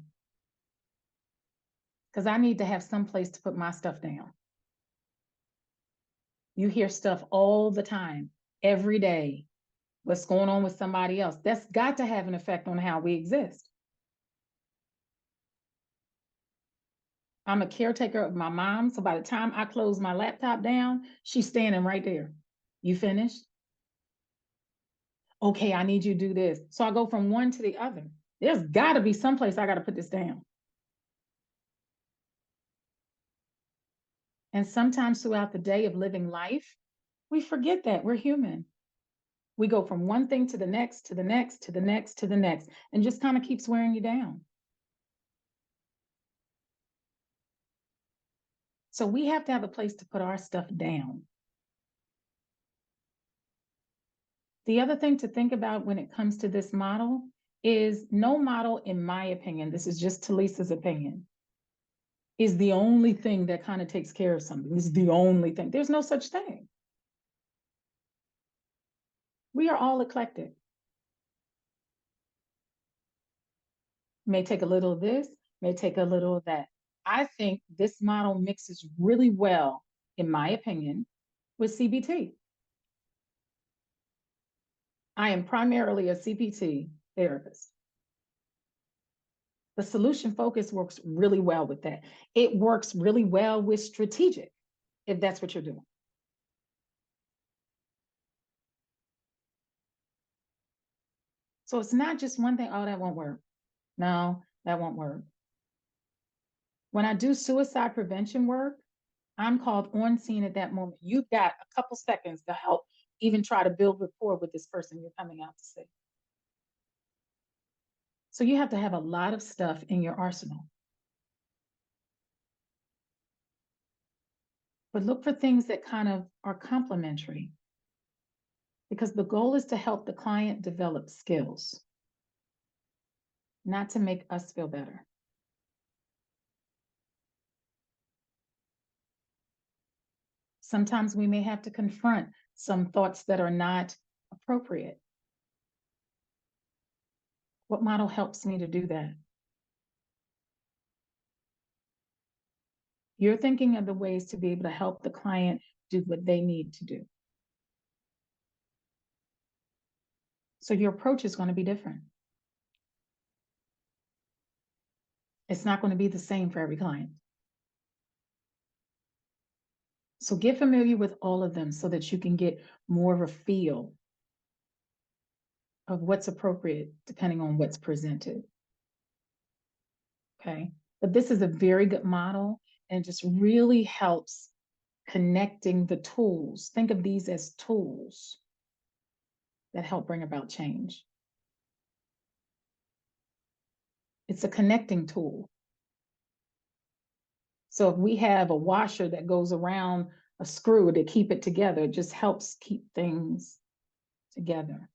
because I need to have some place to put my stuff down. You hear stuff all the time, every day. What's going on with somebody else? That's got to have an effect on how we exist. I'm a caretaker of my mom, so by the time I close my laptop down, she's standing right there. You finished? Okay, I need you to do this. So I go from one to the other. There's got to be someplace I got to put this down. And sometimes throughout the day of living life, we forget that we're human. We go from one thing to the next, to the next, to the next, to the next, and just kind of keeps wearing you down. So we have to have a place to put our stuff down. The other thing to think about when it comes to this model is no model, in my opinion, this is just Talisa's opinion, is the only thing that kind of takes care of something. This is the only thing. There's no such thing. We are all eclectic. May take a little of this, may take a little of that. I think this model mixes really well in my opinion, with CBT. I am primarily a CPT therapist. The solution focus works really well with that. It works really well with strategic, if that's what you're doing. So it's not just one thing, oh, that won't work. No, that won't work. When I do suicide prevention work, I'm called on scene at that moment. You've got a couple seconds to help even try to build rapport with this person you're coming out to see. So you have to have a lot of stuff in your arsenal. But look for things that kind of are complementary, because the goal is to help the client develop skills, not to make us feel better. Sometimes we may have to confront some thoughts that are not appropriate. What model helps me to do that? You're thinking of the ways to be able to help the client do what they need to do. So your approach is going to be different. It's not going to be the same for every client. So get familiar with all of them so that you can get more of a feel of what's appropriate depending on what's presented. Okay, but this is a very good model and just really helps connecting the tools. Think of these as tools that help bring about change. It's a connecting tool. So if we have a washer that goes around a screw to keep it together, it just helps keep things together.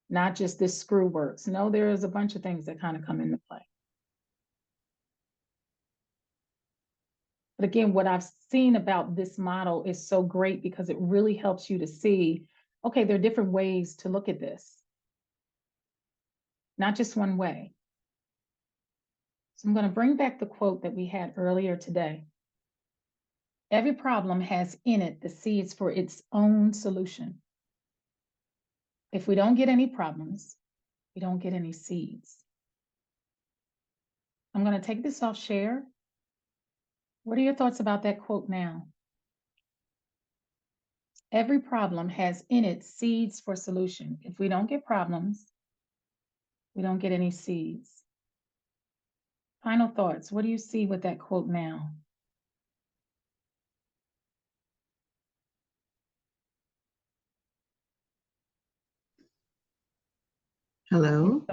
Not just this screw works. No, there's a bunch of things that kind of come into play. But again, what I've seen about this model is so great because it really helps you to see, okay, there are different ways to look at this. Not just one way. So I'm going to bring back the quote that we had earlier today. Every problem has in it the seeds for its own solution. If we don't get any problems, we don't get any seeds. I'm going to take this off share. What are your thoughts about that quote now? Every problem has in it seeds for solution. If we don't get problems, we don't get any seeds. Final thoughts. What do you see with that quote now? Hello.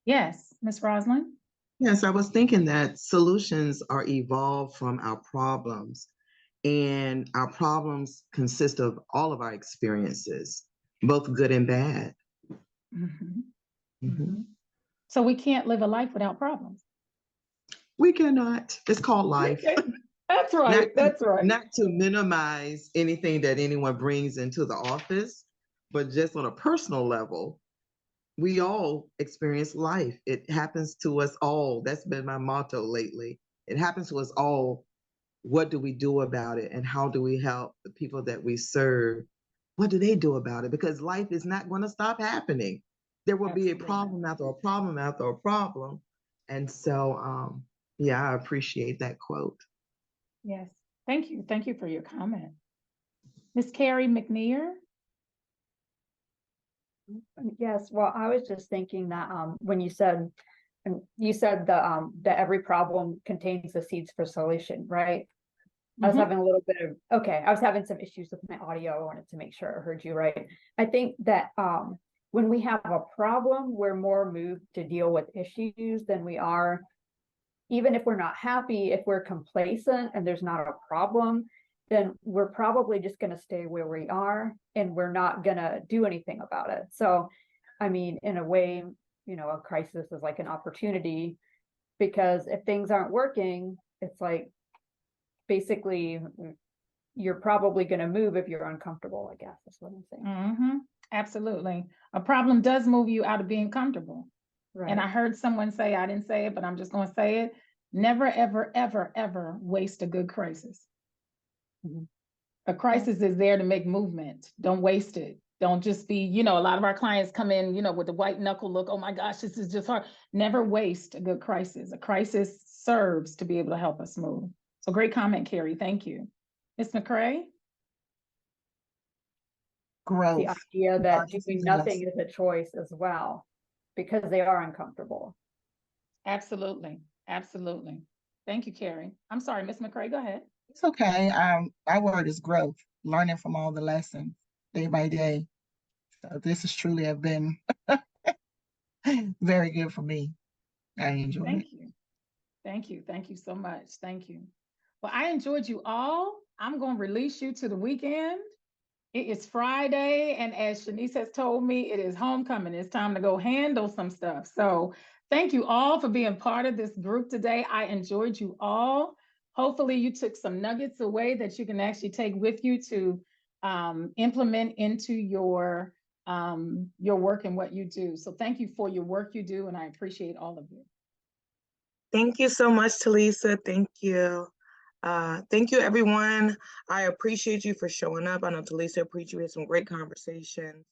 Yes, Ms. Roslyn? Yes, I was thinking that solutions are evolved from our problems, and our problems consist of all of our experiences, both good and bad. So we can't live a life without problems. We cannot. It's called life. That's right. That's right. Not to minimize anything that anyone brings into the office, but just on a personal level, we all experience life. It happens to us all. That's been my motto lately. It happens to us all. What do we do about it? And how do we help the people that we serve? What do they do about it? Because life is not going to stop happening. There will be a problem after a problem after a problem. And so, yeah, I appreciate that quote. Yes. Thank you. Thank you for your comment. Ms. Carrie McNear? Yes, well, I was just thinking that when you said that every problem contains the seeds for solution, right? I was having a little bit of, I was having some issues with my audio. I wanted to make sure I heard you right. I think that when we have a problem, we're more moved to deal with issues than we are, even if we're not happy, if we're complacent and there's not a problem, then we're probably just going to stay where we are and we're not going to do anything about it. So, I mean, in a way, you know, a crisis is like an opportunity, because if things aren't working, it's like, basically, you're probably going to move if you're uncomfortable, I guess that's what I'm saying. Absolutely. A problem does move you out of being comfortable. Right. And I heard someone say, I didn't say it, but I'm just going to say it. Never, ever, ever, ever waste a good crisis. A crisis is there to make movement. Don't waste it. Don't just be, you know, a lot of our clients come in, you know, with the white knuckle look. Oh my gosh, this is just hard. Never waste a good crisis. A crisis serves to be able to help us move. So great comment, Carrie. Thank you. Ms. McCrae? Growth. The idea that Yes. doing nothing is a choice as well, because they are uncomfortable. Absolutely. Absolutely. Thank you, Carrie. I'm sorry, Ms. McCrae, go ahead. It's okay. My word is growth, learning from all the lessons day by day. So this has truly have been very good for me. I enjoyed it. Thank you. Thank you. Thank you so much. Thank you. Well, I enjoyed you all. I'm going to release you to the weekend. It is Friday, and as Shanice has told me, it is homecoming. It's time to go handle some stuff. So thank you all for being part of this group today. I enjoyed you all. Hopefully you took some nuggets away that you can actually take with you to implement into your work and what you do. So thank you for your work you do, and I appreciate all of you. Thank you so much, Talisa. Thank you. Thank you, everyone. I appreciate you for showing up. I know Talisa appreciated some great conversations.